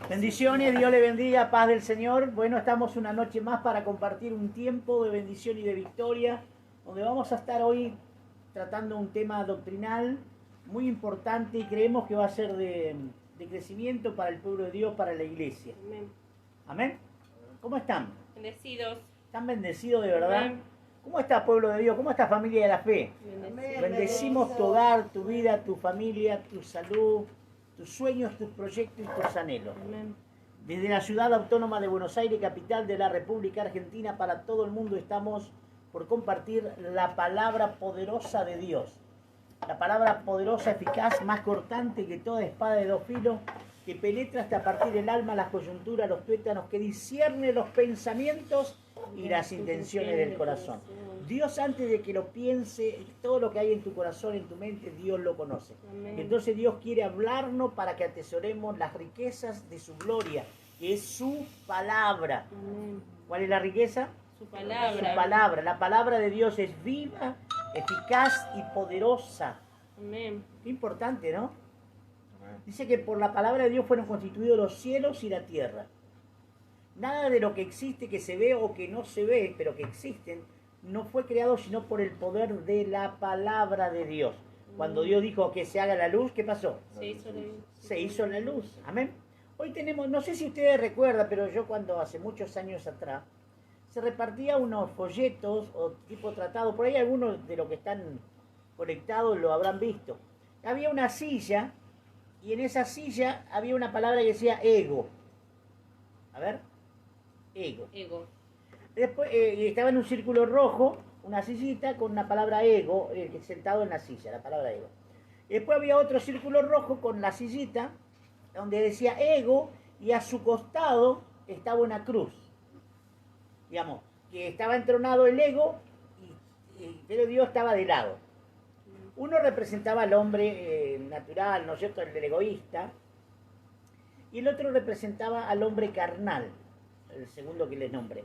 Bendiciones, Dios le bendiga, paz del Señor. Bueno, estamos una noche más para compartir un tiempo de bendición y de victoria, donde vamos a estar hoy tratando un tema doctrinal muy importante y creemos que va a ser de crecimiento para el pueblo de Dios, para la iglesia. Amén. Amén. ¿Cómo están? Bendecidos. ¿Están bendecidos de verdad? Amén. ¿Cómo está pueblo de Dios? ¿Cómo está familia de la fe? Bendecidos. Bendecimos tu hogar, tu vida, tu familia, tu salud, tus sueños, tus proyectos y tus anhelos. Amén. Desde la ciudad autónoma de Buenos Aires, capital de la República Argentina, para todo el mundo estamos por compartir la palabra poderosa de Dios. La palabra poderosa, eficaz, más cortante que toda espada de dos filos, que penetra hasta partir el alma, las coyunturas, los tuétanos, que discierne los pensamientos y las intenciones del corazón. Dios, antes de que lo piense, todo lo que hay en tu corazón, en tu mente, Dios lo conoce. Amén. Entonces Dios quiere hablarnos para que atesoremos las riquezas de su gloria, que es su palabra. Amén. ¿Cuál es la riqueza? Su palabra. Su palabra. La palabra de Dios es viva, eficaz y poderosa. Amén. Qué importante, ¿no? Dice que por la palabra de Dios fueron constituidos los cielos y la tierra. Nada de lo que existe, que se ve o que no se ve, pero que existen, no fue creado sino por el poder de la palabra de Dios. Cuando Dios dijo que se haga la luz, ¿qué pasó? Se hizo la luz. Amén. Hoy tenemos, no sé si ustedes recuerdan, pero yo cuando hace muchos años atrás, se repartía unos folletos o tipo tratado, por ahí algunos de los que están conectados lo habrán visto. Había una silla y en esa silla había una palabra que decía ego. A ver, ego. Ego. Después estaba en un círculo rojo, una sillita con una palabra ego, sentado en la silla, la palabra ego. Y después había otro círculo rojo con la sillita, donde decía ego, y a su costado estaba una cruz. Digamos, que estaba entronado el ego, pero Dios estaba de lado. Uno representaba al hombre natural, ¿no es cierto?, el egoísta, y el otro representaba al hombre carnal, el segundo que les nombré.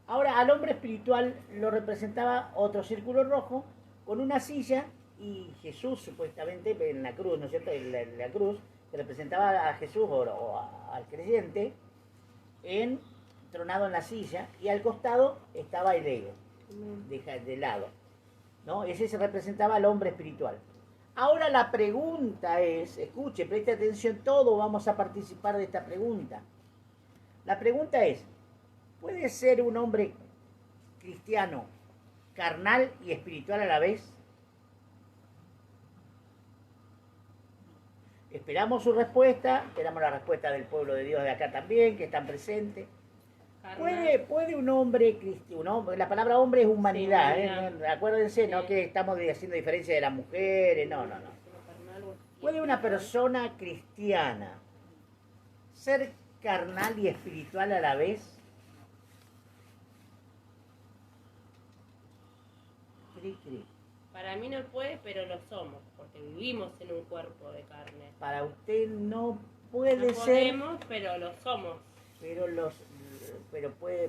Ahora, al hombre espiritual lo representaba otro círculo rojo con una silla y Jesús, supuestamente, en la cruz, ¿no es cierto?, en la cruz, que representaba a Jesús al creyente, tronado en la silla, y al costado estaba el ego, de lado, ¿no? Ese se representaba al hombre espiritual. Ahora la pregunta es, escuche, preste atención, todos vamos a participar de esta pregunta. La pregunta es, ¿puede ser un hombre cristiano carnal y espiritual a la vez? Esperamos su respuesta, esperamos la respuesta del pueblo de Dios de acá también, que están presentes. ¿Puede un hombre cristiano? La palabra hombre es humanidad, Sí, ¿eh? Acuérdense, no que estamos haciendo diferencia de las mujeres, no. ¿Puede una persona cristiana ser carnal y espiritual a la vez? Para mí no puede, pero lo somos, porque vivimos en un cuerpo de carne. Para usted no puede No ser, podemos, pero lo somos.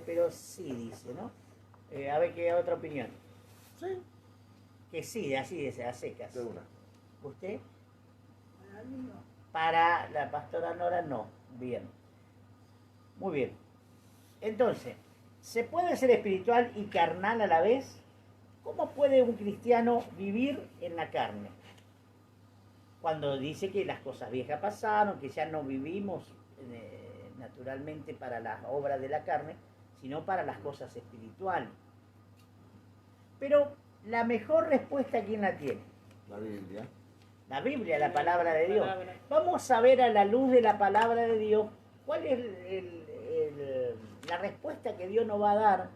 pero sí, dice, ¿no? A ver qué otra opinión. Sí, Que sí, así dice, a secas. de una. ¿Usted? Para mí no. Para la pastora Nora no. Bien. Muy bien. Entonces, ¿se puede ser espiritual y carnal a la vez? ¿Cómo puede un cristiano vivir en la carne? Cuando dice que las cosas viejas pasaron, que ya no vivimos naturalmente para las obras de la carne, sino para las cosas espirituales. Pero la mejor respuesta, ¿quién la tiene? La Biblia. La Biblia, la palabra de Dios. Palabra. Vamos a ver a la luz de la palabra de Dios cuál es la respuesta que Dios nos va a dar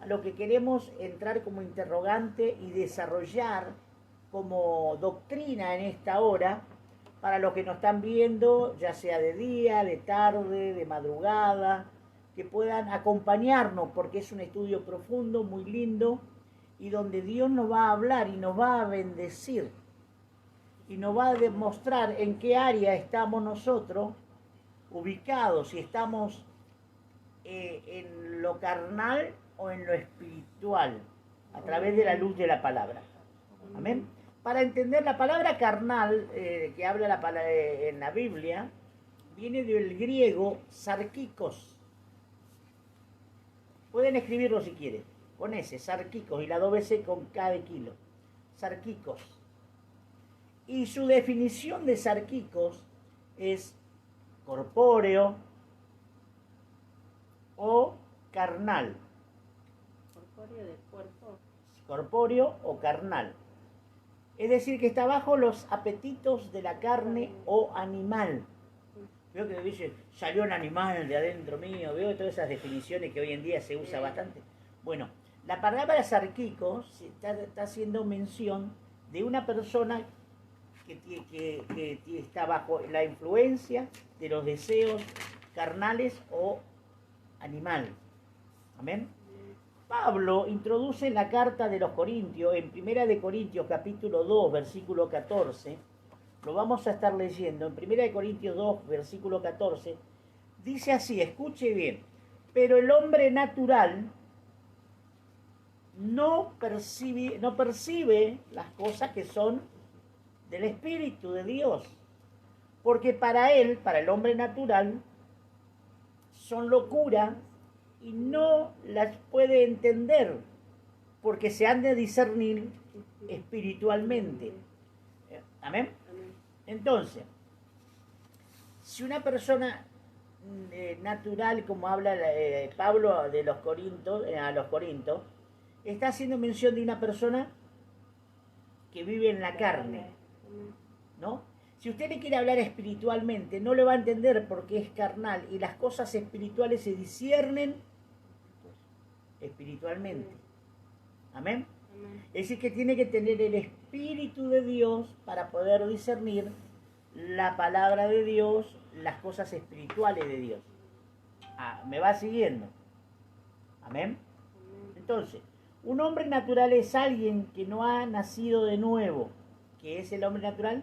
a lo que queremos entrar como interrogante y desarrollar como doctrina en esta hora para los que nos están viendo, ya sea de día, de tarde, de madrugada, que puedan acompañarnos porque es un estudio profundo, muy lindo, y donde Dios nos va a hablar y nos va a bendecir y nos va a demostrar en qué área estamos nosotros ubicados, si estamos en lo carnal o en lo espiritual, a través de la luz de la palabra. Amén. Para entender la palabra carnal que habla en la Biblia, viene del griego sarkikos. Pueden escribirlo si quieren, con S, sarkikos, y la doble C con K de kilo. Sarkikos. Y su definición de sarkikos es corpóreo o carnal. Corpóreo del cuerpo. Corpóreo o carnal. Es decir, que está bajo los apetitos de la carne o animal. Veo que dice, salió un animal de adentro mío. Veo todas esas definiciones que hoy en día se usa bastante. Bueno, la palabra sarkikos está haciendo mención de una persona que está bajo la influencia de los deseos carnales o animal. Amén. Pablo introduce en la carta de los Corintios, en 1 de Corintios capítulo 2, versículo 14, lo vamos a estar leyendo, en 1 de Corintios 2, versículo 14, dice así, escuche bien, pero el hombre natural no percibe las cosas que son del Espíritu de Dios, porque para él, para el hombre natural, son locura y no las puede entender, porque se han de discernir espiritualmente. ¿Amén? Entonces, si una persona natural, como habla Pablo de los Corintios, a los Corintios, está haciendo mención de una persona que vive en la carne, ¿no? Si usted le quiere hablar espiritualmente, no le va a entender porque es carnal y las cosas espirituales se disciernen espiritualmente. Amén. Es decir, que tiene que tener el Espíritu de Dios para poder discernir la palabra de Dios, las cosas espirituales de Dios. ¿Me va siguiendo? Amén. Entonces, un hombre natural es alguien que no ha nacido de nuevo. ¿Qué es el hombre natural?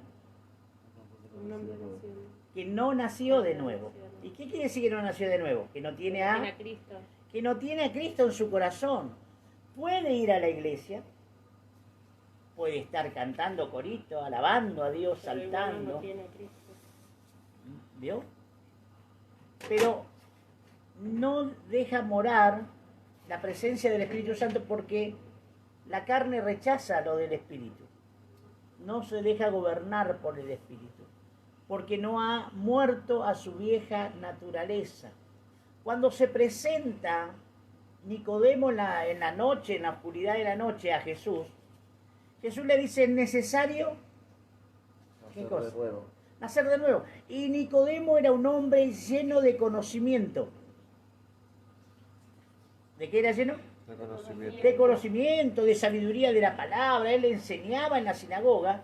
Que no nació de nuevo. ¿Y qué quiere decir que no nació de nuevo? Que no tiene a Cristo. Que no tiene a Cristo en su corazón. Puede ir a la iglesia, puede estar cantando corito, alabando a Dios, Pero saltando. no tiene a Cristo. ¿Vio? Pero no deja morar la presencia del Espíritu Santo porque la carne rechaza lo del Espíritu. No se deja gobernar por el Espíritu, porque no ha muerto a su vieja naturaleza. Cuando se presenta Nicodemo en la noche, en la oscuridad de la noche a Jesús, Jesús le dice, ¿es necesario? ¿Qué cosa? Nacer de nuevo. Y Nicodemo era un hombre lleno de conocimiento. ¿De qué era lleno? De conocimiento. De conocimiento, de sabiduría de la palabra. Él enseñaba en la sinagoga,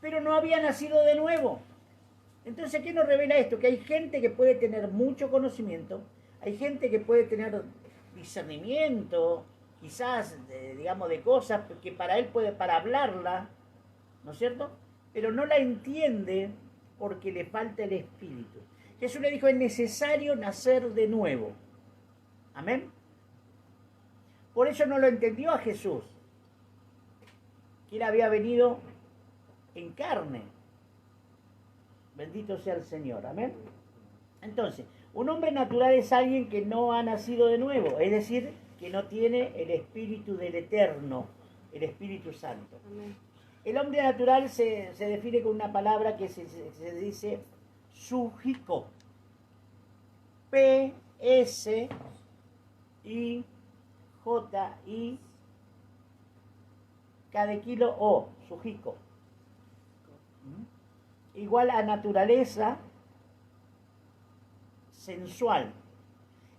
pero no había nacido de nuevo. Entonces, ¿qué nos revela esto? Que hay gente que puede tener mucho conocimiento, hay gente que puede tener discernimiento, quizás, digamos, de cosas que para él puede, para hablarla, ¿no es cierto? Pero no la entiende porque le falta el Espíritu. Jesús le dijo, es necesario nacer de nuevo. Amén. Por eso no lo entendió a Jesús, que él había venido en carne. Bendito sea el Señor. Amén. Entonces, un hombre natural es alguien que no ha nacido de nuevo, es decir, que no tiene el Espíritu del Eterno, el Espíritu Santo. Amén. El hombre natural se define con una palabra que se dice sújico. P-S-I-J-I K de kilo O, sújico. Igual a naturaleza sensual.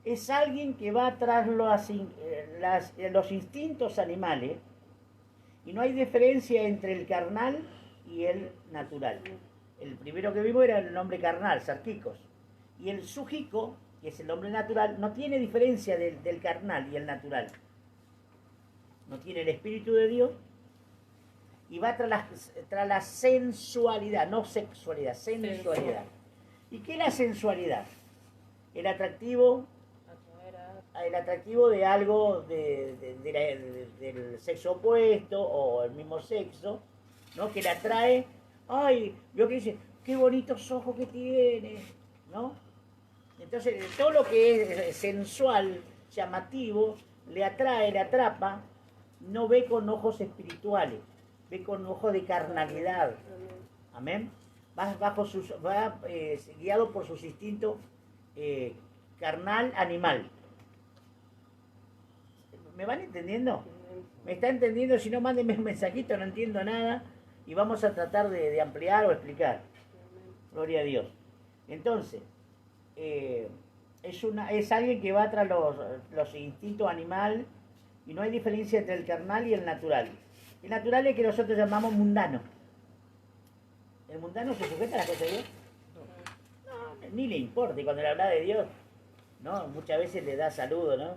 Es alguien que va tras los instintos animales y no hay diferencia entre el carnal y el natural. El primero que vimos era el hombre carnal, sarkikos. Y el sújico, que es el hombre natural, no tiene diferencia del carnal y el natural. No tiene el Espíritu de Dios y va tras la sensualidad, no sexualidad, sensualidad. ¿Y qué es la sensualidad? El atractivo de algo del sexo opuesto o el mismo sexo, ¿no? Que le atrae, ay, veo que dice, qué bonitos ojos que tiene, ¿no? Entonces, todo lo que es sensual, llamativo, le atrae, le atrapa, no ve con ojos espirituales, ve con ojos de carnalidad. Amén. Va guiado por sus instintos carnal, animal. ¿Me van entendiendo? ¿Me está entendiendo? Si no, mándenme un mensajito, no entiendo nada. Y vamos a tratar de ampliar o explicar. Gloria a Dios. Entonces, es alguien que va tras los instintos animal y no hay diferencia entre el carnal y el natural. El natural es que nosotros llamamos mundano. ¿El mundano se sujeta a las cosas de Dios? No, ni le importa. Y cuando le habla de Dios, ¿no? Muchas veces le da saludo, ¿no?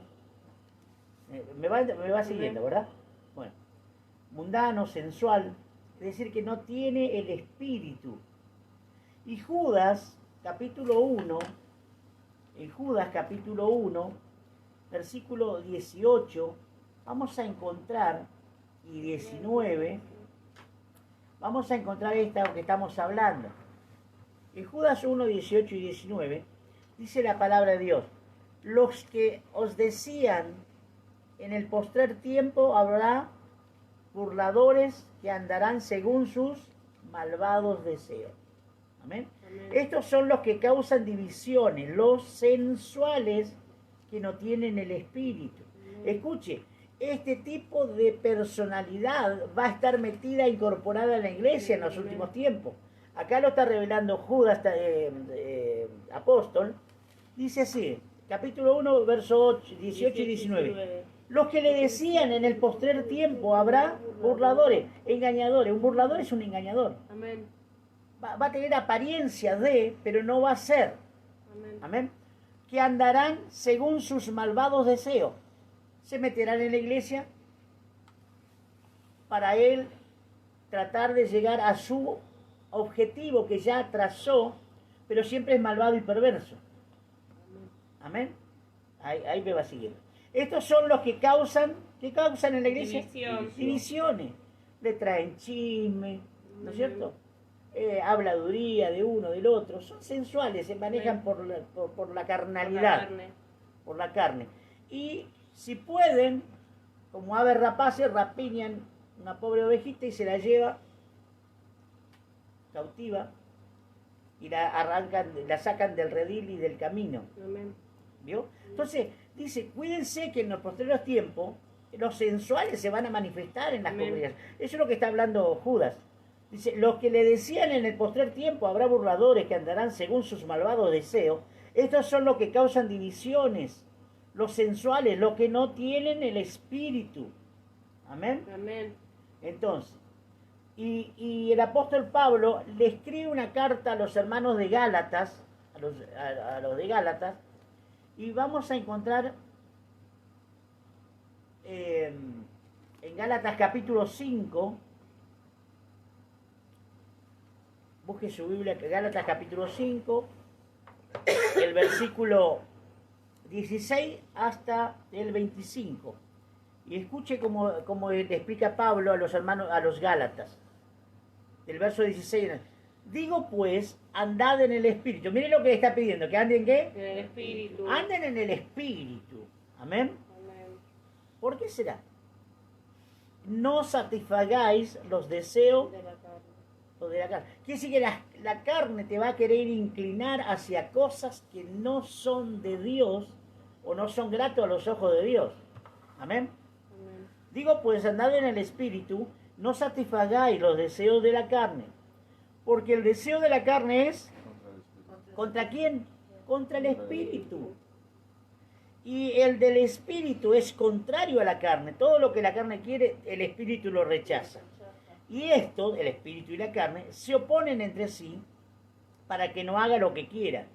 Me va siguiendo, ¿verdad? Bueno, mundano, sensual, es decir, que no tiene el espíritu. Y Judas, capítulo 1, en Judas capítulo 1, versículo 18, vamos a encontrar, y 19, vamos a encontrar esta que estamos hablando. En Judas 1, 18 y 19, dice la palabra de Dios: los que os decían, en el postrer tiempo habrá burladores que andarán según sus malvados deseos. Amén. Amén. Estos son los que causan divisiones, los sensuales que no tienen el espíritu. Amén. Escuche, este tipo de personalidad va a estar metida, incorporada en la iglesia en los últimos tiempos. Acá lo está revelando Judas, apóstol. Dice así, capítulo 1, verso 18 y 19. Los que le decían, en el postrer tiempo habrá burladores, engañadores. Un burlador es un engañador. Amén. Va a tener apariencia de, pero no va a ser. Amén. Amén. Que andarán según sus malvados deseos. Se meterán en la iglesia para él tratar de llegar a su objetivo que ya trazó, pero siempre es malvado y perverso. Amén. Ahí me va siguiendo. Estos son los que causan, ¿qué causan en la iglesia? Divisiones. Le traen chisme, ¿no es cierto? Habladuría de uno, del otro. Son sensuales, se manejan por la carnalidad. Por la carne. Y si pueden, como aves rapaces, rapiñan una pobre ovejita y se la lleva cautiva y la sacan del redil y del camino. Amén. ¿Vio? Entonces, dice, cuídense que en los posteriores tiempos los sensuales se van a manifestar en las congregaciones. Eso es lo que está hablando Judas. Dice, los que le decían, en el postrer tiempo habrá burladores que andarán según sus malvados deseos. Estos son los que causan divisiones, los sensuales, los que no tienen el espíritu. Amén. Amén. Entonces, y el apóstol Pablo le escribe una carta a los hermanos de Gálatas, a los de Gálatas, y vamos a encontrar en Gálatas capítulo 5, busque su Biblia, Gálatas capítulo 5, el versículo 16 hasta el 25. Y escuche cómo le explica Pablo a los hermanos, a los Gálatas. El verso 16. Digo pues, andad en el Espíritu. Miren lo que le está pidiendo, ¿que anden qué? En el Espíritu. Anden en el Espíritu. Amén. Amén. ¿Por qué será? No satisfagáis los deseos De la carne. de la carne. Quiere decir que la carne te va a querer inclinar hacia cosas que no son de Dios o no son gratos a los ojos de Dios. Amén. Amén. Digo pues, andad en el Espíritu, no satisfagáis los deseos de la carne. Porque el deseo de la carne es, ¿contra quién? Contra el Espíritu. Y el del Espíritu es contrario a la carne. Todo lo que la carne quiere, el Espíritu lo rechaza. Y esto, el Espíritu y la carne, se oponen entre sí para que no haga lo que quiera.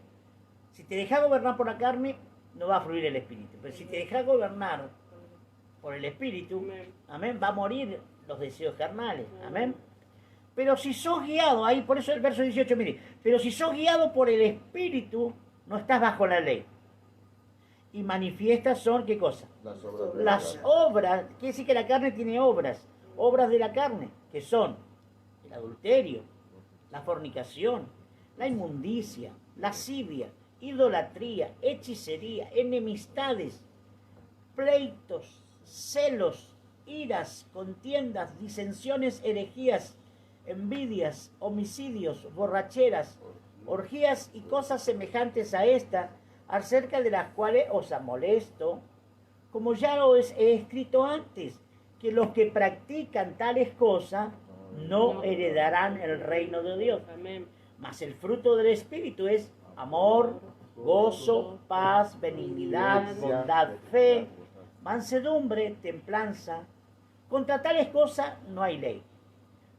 Si te dejas gobernar por la carne, no va a fluir el Espíritu. Pero si te dejas gobernar por el Espíritu, amén, va a morir los deseos carnales. Amén. Pero si sos guiado, ahí por eso el verso 18, mire, pero si sos guiado por el Espíritu, no estás bajo la ley. Y manifiestas son, ¿qué cosa? Las obras, quiere decir que la carne tiene obras de la carne, que son el adulterio, la fornicación, la inmundicia, lascivia, idolatría, hechicería, enemistades, pleitos, celos, iras, contiendas, disensiones, herejías, envidias, homicidios, borracheras, orgías y cosas semejantes a esta, acerca de las cuales os amolesto, como ya os he escrito antes, que los que practican tales cosas no heredarán el reino de Dios. Amén. Mas el fruto del Espíritu es amor, gozo, paz, benignidad, bondad, fe, mansedumbre, templanza. Contra tales cosas no hay ley.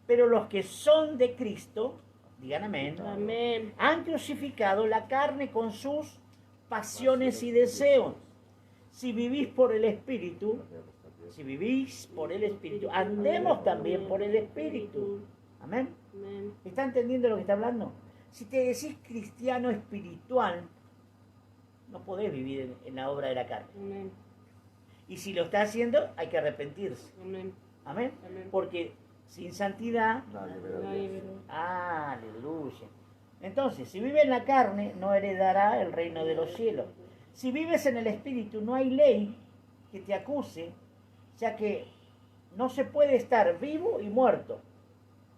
Pero los que son de Cristo, digan amén, Amén. han crucificado la carne con sus pasiones y deseos. Si vivís por el Espíritu, andemos también por el Espíritu. Amén. Amén. ¿Está entendiendo lo que está hablando? Si te decís cristiano espiritual, no podés vivir en la obra de la carne. Amén. Y si lo está haciendo, hay que arrepentirse. Amén. Amén. Amén. Porque sin santidad, Nadie verá a Nadie Dios. verá. aleluya. Entonces, si vive en la carne, no heredará el reino de los cielos. Si vives en el Espíritu, no hay ley que te acuse, ya que no se puede estar vivo y muerto.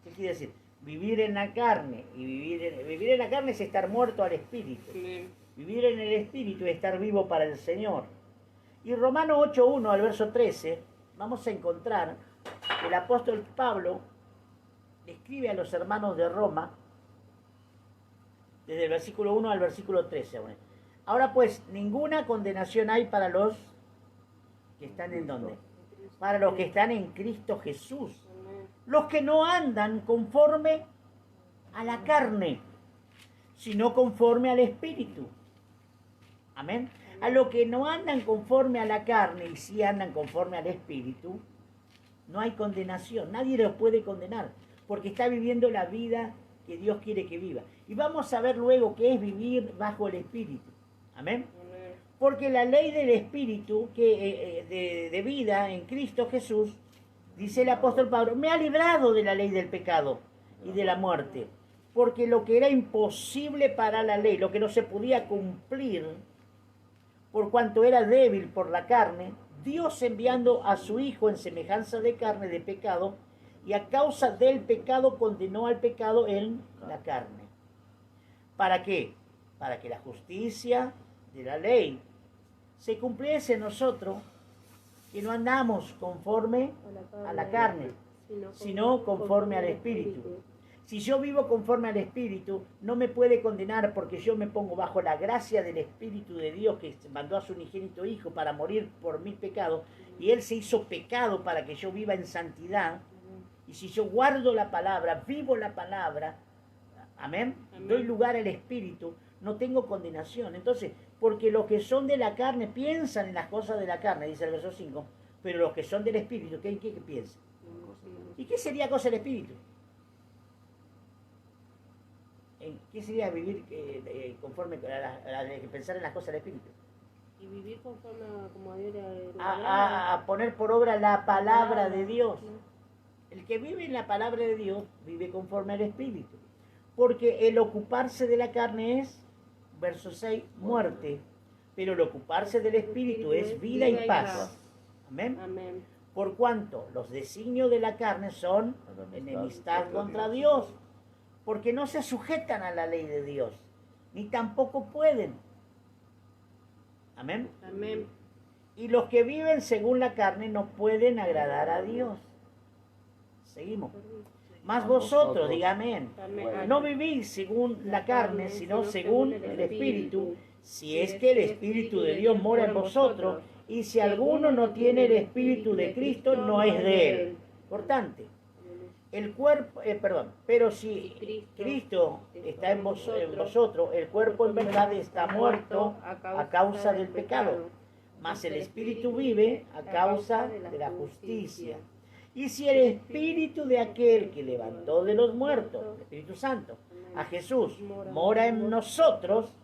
¿Qué quiere decir? Vivir en la carne y vivir en la carne es estar muerto al Espíritu. Amén. Vivir en el Espíritu es estar vivo para el Señor. Y Romanos 8:1 al verso 13, vamos a encontrar que el apóstol Pablo escribe a los hermanos de Roma, desde el versículo 1 al versículo 13. Ahora pues, ninguna condenación hay para los que están en ¿dónde? Para los que están en Cristo Jesús. Amén. Los que no andan conforme a la carne, sino conforme al Espíritu. Amén. A los que no andan conforme a la carne y sí andan conforme al Espíritu, no hay condenación. Nadie los puede condenar, porque está viviendo la vida que Dios quiere que viva. Y vamos a ver luego qué es vivir bajo el Espíritu. Amén. Amén. Porque la ley del Espíritu de vida en Cristo Jesús, dice el apóstol Pablo, me ha librado de la ley del pecado y de la muerte. Porque lo que era imposible para la ley, lo que no se podía cumplir, por cuanto era débil por la carne, Dios enviando a su Hijo en semejanza de carne de pecado, y a causa del pecado condenó al pecado en la carne. ¿Para qué? Para que la justicia de la ley se cumpliese en nosotros, que no andamos conforme a la carne, sino conforme al Espíritu. Si yo vivo conforme al Espíritu, no me puede condenar, porque yo me pongo bajo la gracia del Espíritu de Dios, que mandó a su unigénito Hijo para morir por mis pecados, y Él se hizo pecado para que yo viva en santidad. Y si yo guardo la palabra, vivo la palabra, amén, doy lugar al Espíritu, no tengo condenación. Entonces, porque los que son de la carne piensan en las cosas de la carne, dice el verso 5, pero los que son del Espíritu, ¿qué piensan? ¿Y qué sería cosa del Espíritu? ¿Qué sería vivir conforme a pensar en las cosas del Espíritu? Y vivir conforme como a Dios le A poner por obra la palabra de Dios. El que vive en la palabra de Dios vive conforme al Espíritu. Porque el ocuparse de la carne es, verso 6, muerte. Pero el ocuparse del Espíritu es vida y paz. Amén. Amén. Por cuanto los designios de la carne son enemistad contra Dios, porque no se sujetan a la ley de Dios, ni tampoco pueden. Amén. Amén. Y los que viven según la carne no pueden agradar a Dios. Seguimos. Mas vosotros, diga amén, no vivís según la carne, sino según el Espíritu, si es que el Espíritu de Dios mora en vosotros, y si alguno no tiene el Espíritu de Cristo, no es de él. Importante. El cuerpo, pero si Cristo está en vosotros, el cuerpo en verdad está muerto a causa del pecado, mas el Espíritu vive a causa de la justicia. Y si el Espíritu de aquel que levantó de los muertos, el Espíritu Santo, a Jesús, mora en nosotros,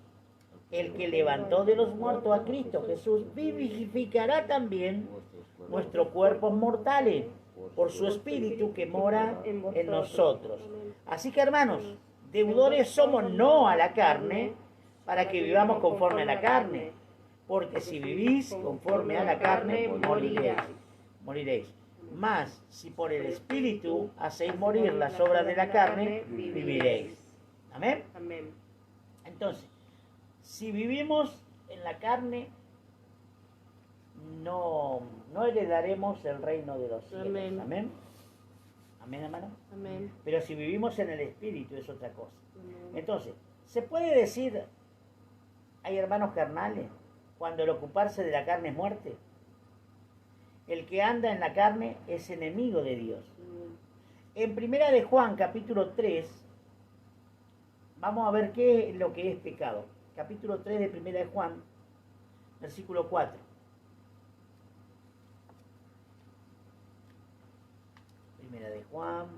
el que levantó de los muertos a Cristo Jesús, vivificará también nuestros cuerpos mortales por su Espíritu que mora en nosotros. Así que, hermanos, deudores somos no a la carne, para que vivamos conforme a la carne. Porque si vivís conforme a la carne, moriréis. Mas, si por el Espíritu hacéis morir las obras de la carne, viviréis. Amén. Amén. Entonces, si vivimos en la carne, no heredaremos el reino de los cielos. Amén. Amén. Amén, hermano. Amén. Pero si vivimos en el Espíritu es otra cosa. Amén. Entonces, ¿se puede decir, hay hermanos carnales, cuando el ocuparse de la carne es muerte? El que anda en la carne es enemigo de Dios. En Primera de Juan, capítulo 3, vamos a ver qué es lo que es pecado. Capítulo 3 de Primera de Juan, versículo 4. Primera de Juan,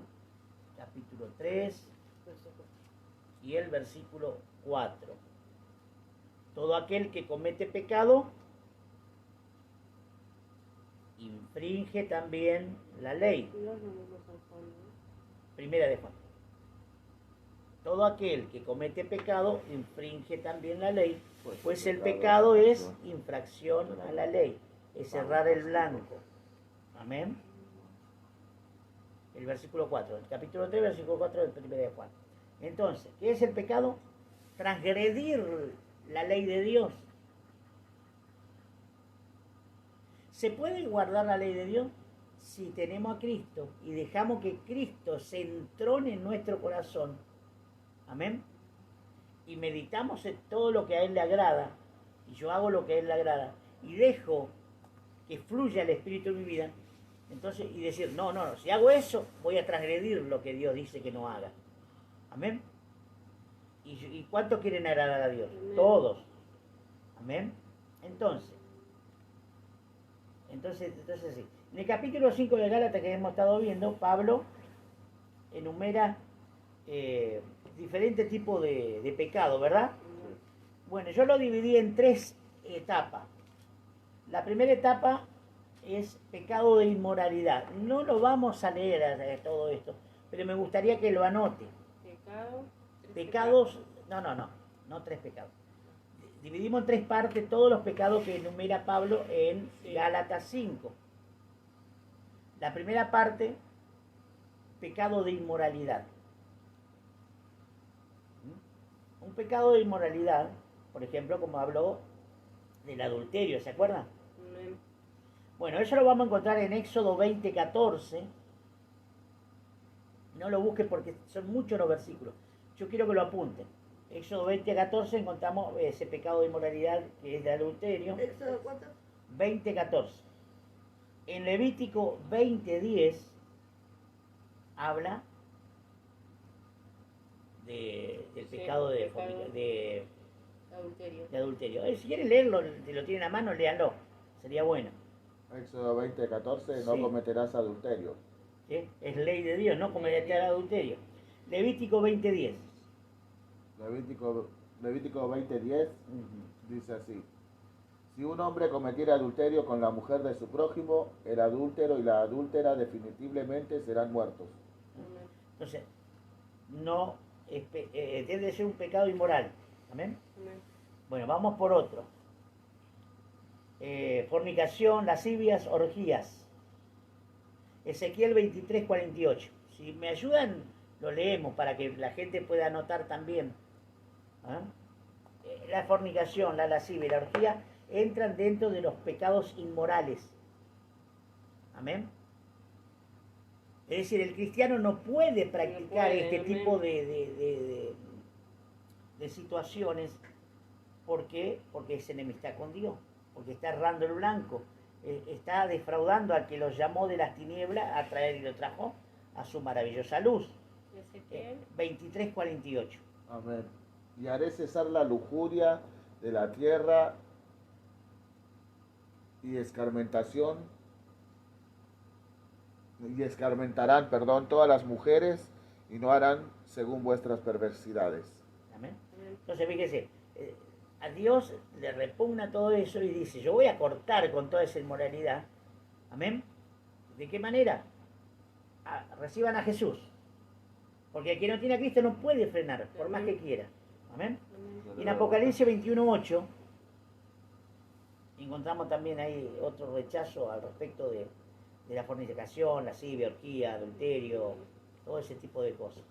capítulo 3 y el versículo 4. Todo aquel que comete pecado infringe también la ley. Primera de Juan. Todo aquel que comete pecado infringe también la ley, pues el pecado es infracción a la ley, es cerrar el blanco. Amén. El versículo 4, el capítulo 3, versículo 4 de Primera de Juan. Entonces, ¿qué es el pecado? Transgredir la ley de Dios. ¿Se puede guardar la ley de Dios? Si tenemos a Cristo y dejamos que Cristo se entrone en nuestro corazón. Amén. Y meditamos en todo lo que a Él le agrada. Y yo hago lo que a Él le agrada. Y dejo que fluya el Espíritu en mi vida. Entonces, y decir, no, si hago eso, voy a transgredir lo que Dios dice que no haga. Amén. ¿Y cuántos quieren agradar a Dios? Amén. Todos. Amén. Entonces sí. En el capítulo 5 de Gálatas que hemos estado viendo, Pablo enumera diferentes tipos de pecado, ¿verdad? Bueno, yo lo dividí en 3 etapas. La primera etapa es pecado de inmoralidad. No lo vamos a leer todo esto, pero me gustaría que lo anote. Pecados, no 3 pecados. Dividimos en 3 partes todos los pecados que enumera Pablo en Gálatas 5. La primera parte, pecado de inmoralidad. Un pecado de inmoralidad, por ejemplo, como habló del adulterio, ¿se acuerdan? Bueno, eso lo vamos a encontrar en Éxodo 20:14. No lo busques porque son muchos los versículos. Yo quiero que lo apunten. Éxodo 20:14 encontramos ese pecado de inmoralidad que es de adulterio. ¿Éxodo cuánto? 20:14. En Levítico 20:10 habla del pecado de adulterio. Si quieren leerlo, si lo tienen a mano, léanlo. Sería bueno. Éxodo 20:14, no cometerás adulterio. ¿Sí? Es ley de Dios, no cometerás adulterio. Levítico 20:10. Levítico 20:10 dice así: si un hombre cometiera adulterio con la mujer de su prójimo, el adúltero y la adúltera definitivamente serán muertos. Entonces, no debe de ser un pecado inmoral. ¿Amén? Bueno, vamos por otro. Fornicación, lascivias, orgías. Ezequiel 23:48. Si me ayudan, lo leemos para que la gente pueda anotar también. La fornicación, la lascivia y la orgía entran dentro de los pecados inmorales. Amén. Es decir, el cristiano no puede practicar este tipo de situaciones. ¿Por qué? Porque es enemistad con Dios, porque está errando el blanco, está defraudando al que los llamó de las tinieblas a traer y lo trajo a su maravillosa luz. 23:48. Amén. Y haré cesar la lujuria de la tierra y escarmentarán, todas las mujeres y no harán según vuestras perversidades. Amén. Entonces, fíjese, a Dios le repugna todo eso y dice, yo voy a cortar con toda esa inmoralidad. Amén. ¿De qué manera? Reciban a Jesús. Porque el que no tiene a Cristo no puede frenar, por más que quiera. Amén. Y en Apocalipsis 21:8 encontramos también ahí otro rechazo al respecto de la fornicación, lascivia, orgía, adulterio, todo ese tipo de cosas.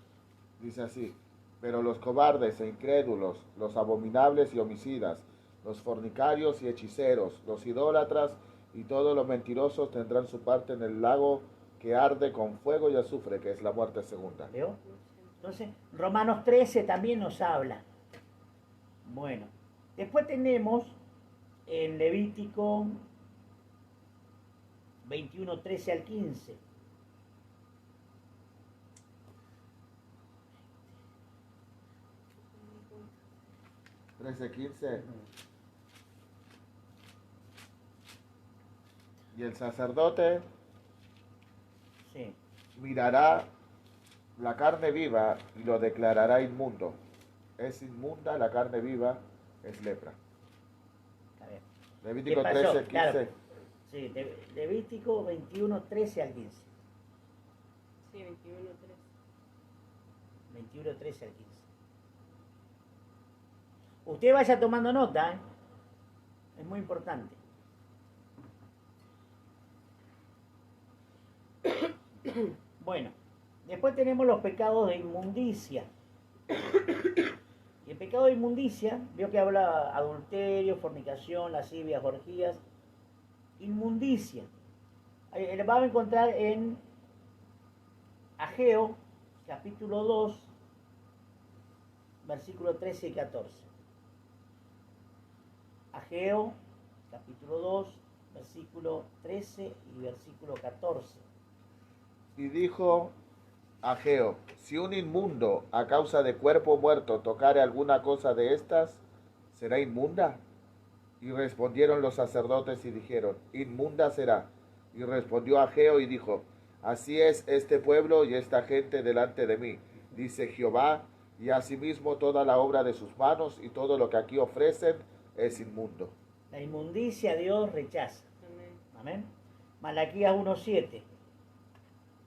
Dice así, pero los cobardes e incrédulos, los abominables y homicidas, los fornicarios y hechiceros, los idólatras y todos los mentirosos tendrán su parte en el lago que arde con fuego y azufre, que es la muerte segunda. ¿Veo? Entonces, Romanos 13 también nos habla. Bueno, después tenemos en Levítico 21:13 al 15. Uh 13:15. Y el sacerdote Sí. mirará la carne viva y lo declarará inmundo. Es inmunda la carne viva, es lepra. Está bien. Levítico ¿Qué pasó? 13:15. Claro. Sí, Levítico 21:13 al 15. Sí, 21, 3. 21:13 al 15. Usted vaya tomando nota, ¿eh? Es muy importante. Bueno, después tenemos los pecados de inmundicia. Y el pecado de inmundicia, veo que habla adulterio, fornicación, lascivias, orgías. Inmundicia. Lo vamos a encontrar en Ageo, capítulo 2, versículos 13 y 14. Ageo, capítulo 2, versículo 13 y versículo 14. Y dijo Ageo, si un inmundo a causa de cuerpo muerto tocare alguna cosa de estas, ¿será inmunda? Y respondieron los sacerdotes y dijeron, inmunda será. Y respondió Ageo y dijo, así es este pueblo y esta gente delante de mí, dice Jehová, y asimismo toda la obra de sus manos y todo lo que aquí ofrecen es inmundo. La inmundicia Dios rechaza. Amén. Amén. Malaquías 1:7.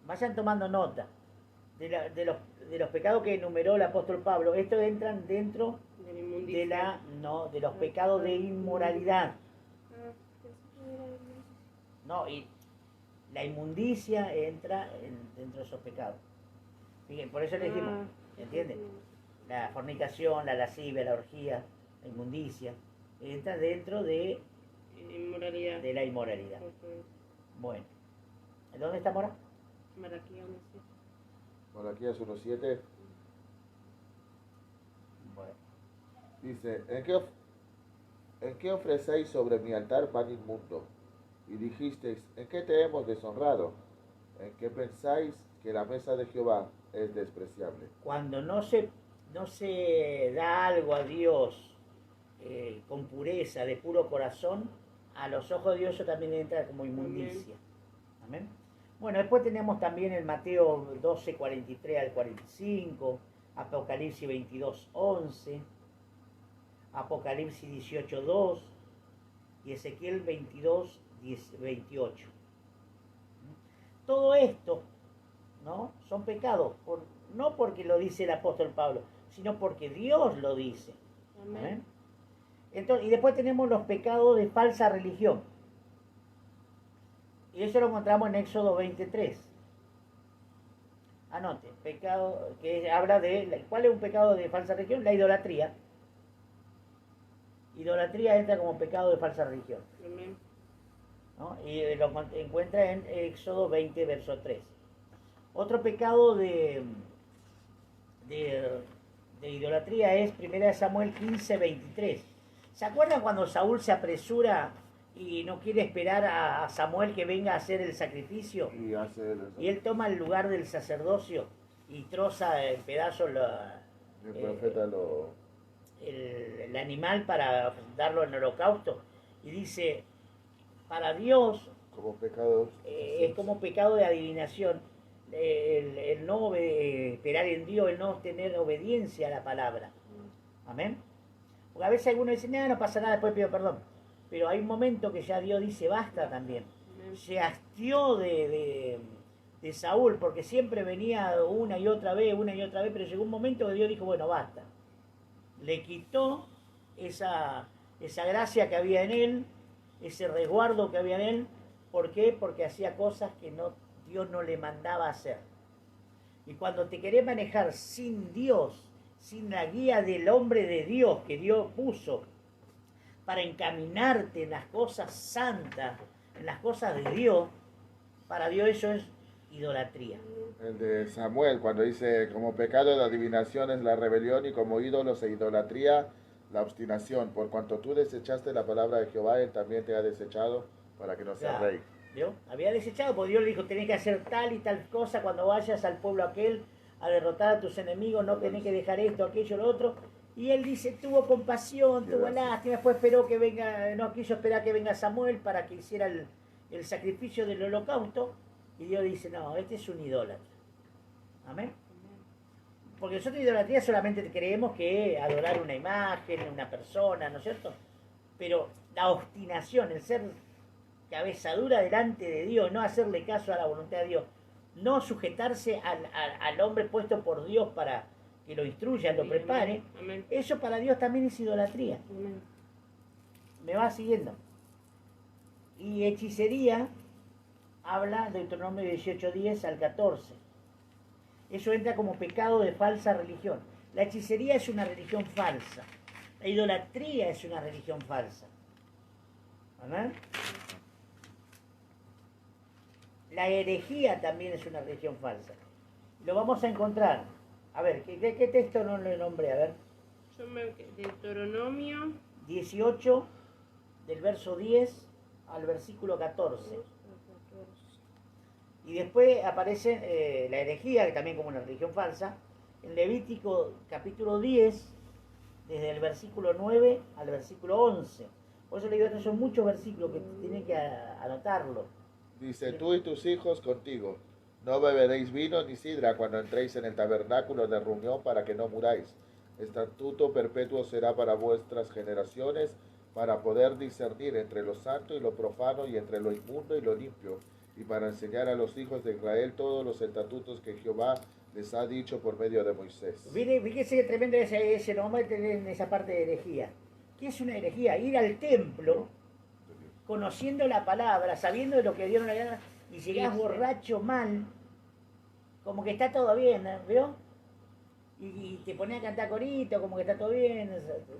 Vayan tomando nota de los pecados que enumeró el apóstol Pablo. Estos entran dentro De la inmundicia. de los pecados de inmoralidad. No, y la inmundicia entra dentro de esos pecados. Fíjense, por eso le dijimos, ¿entienden? La fornicación, la lascivia, la orgía, la inmundicia, entra dentro de Inmoralidad. la inmoralidad. Bueno, ¿dónde está Mora? Malaquías 1:7. Malaquías 1:7 Bueno, dice, ¿en qué ofrecéis sobre mi altar pan inmundo? Y dijisteis, ¿en qué te hemos deshonrado? ¿En qué pensáis que la mesa de Jehová es despreciable? cuando no se da algo a Dios con pureza, de puro corazón, a los ojos de Dios eso también entra como inmundicia. Amén. Bueno, después tenemos también el Mateo 12:43 al 45, Apocalipsis 22:11, Apocalipsis 18:2 y Ezequiel 22:28. Todo esto, ¿no? Son pecados, no porque lo dice el apóstol Pablo, sino porque Dios lo dice. Amén. Amén. Entonces, y después tenemos los pecados de falsa religión. Y eso lo encontramos en Éxodo 23. Anote, pecado que habla de... ¿Cuál es un pecado de falsa religión? La idolatría. Idolatría entra como pecado de falsa religión. Amén. ¿No? Y lo encuentra en Éxodo 20, verso 3. Otro pecado de idolatría es 1 Samuel 15, 23. ¿Se acuerdan cuando Saúl se apresura y no quiere esperar a Samuel que venga a hacer el sacrificio? Y él toma el lugar del sacerdocio y troza en pedazos el profeta el animal para darlo en holocausto. Y dice, para Dios como pecados es como pecado de adivinación el no esperar en Dios, el no tener obediencia a la palabra. Amén. Porque a veces algunos dicen, no pasa nada, después pido perdón. Pero hay un momento que ya Dios dice, basta también. Se hastió de Saúl, porque siempre venía una y otra vez, pero llegó un momento que Dios dijo, bueno, basta. Le quitó esa gracia que había en él, ese resguardo que había en él. ¿Por qué? Porque hacía cosas que Dios no le mandaba hacer. Y cuando te querés manejar sin Dios, sin la guía del hombre de Dios que Dios puso para encaminarte en las cosas santas, en las cosas de Dios, para Dios eso es idolatría. El de Samuel, cuando dice, como pecado de adivinación es la rebelión y como ídolos e idolatría la obstinación. Por cuanto tú desechaste la palabra de Jehová, él también te ha desechado para que no seas rey. ¿Vio? Había desechado, porque Dios le dijo, tenés que hacer tal y tal cosa cuando vayas al pueblo aquel a derrotar a tus enemigos, no tenés que dejar esto, aquello, lo otro. Y él dice, tuvo compasión, tuvo lástima, después esperó que venga, no quiso esperar que venga Samuel para que hiciera el sacrificio del holocausto. Y Dios dice, no, este es un idólatra. Amén. Porque nosotros idolatría solamente creemos que adorar una imagen, una persona, ¿no es cierto? Pero la obstinación, el ser cabeza dura delante de Dios, no hacerle caso a la voluntad de Dios, no sujetarse al hombre puesto por Dios para que lo instruya, lo prepare, amén. Eso para Dios también es idolatría. Amén. ¿Me va siguiendo? Y hechicería habla de Deuteronomio 18:10 al 14. Eso entra como pecado de falsa religión. La hechicería es una religión falsa. La idolatría es una religión falsa. ¿Verdad? La herejía también es una religión falsa. Lo vamos a encontrar. A ver, ¿qué texto no le nombré? A ver. Deuteronomio 18, del verso 10 al versículo 14. Y después aparece la herejía, que también como una religión falsa, en Levítico capítulo 10, desde el versículo 9 al versículo 11. Por eso le digo, estos son muchos versículos que tienen que anotarlo. Dice, tú y tus hijos contigo, no beberéis vino ni sidra cuando entréis en el tabernáculo de reunión para que no muráis. Estatuto perpetuo será para vuestras generaciones, para poder discernir entre lo santo y lo profano y entre lo inmundo y lo limpio, y para enseñar a los hijos de Israel todos los estatutos que Jehová les ha dicho por medio de Moisés. Fíjese que tremendo ese nombre en esa parte de herejía. ¿Qué es una herejía? Ir al templo, conociendo la palabra, sabiendo de lo que Dios nos le da, y llegás borracho mal, como que está todo bien, ¿vio? Y te pones a cantar corito, como que está todo bien,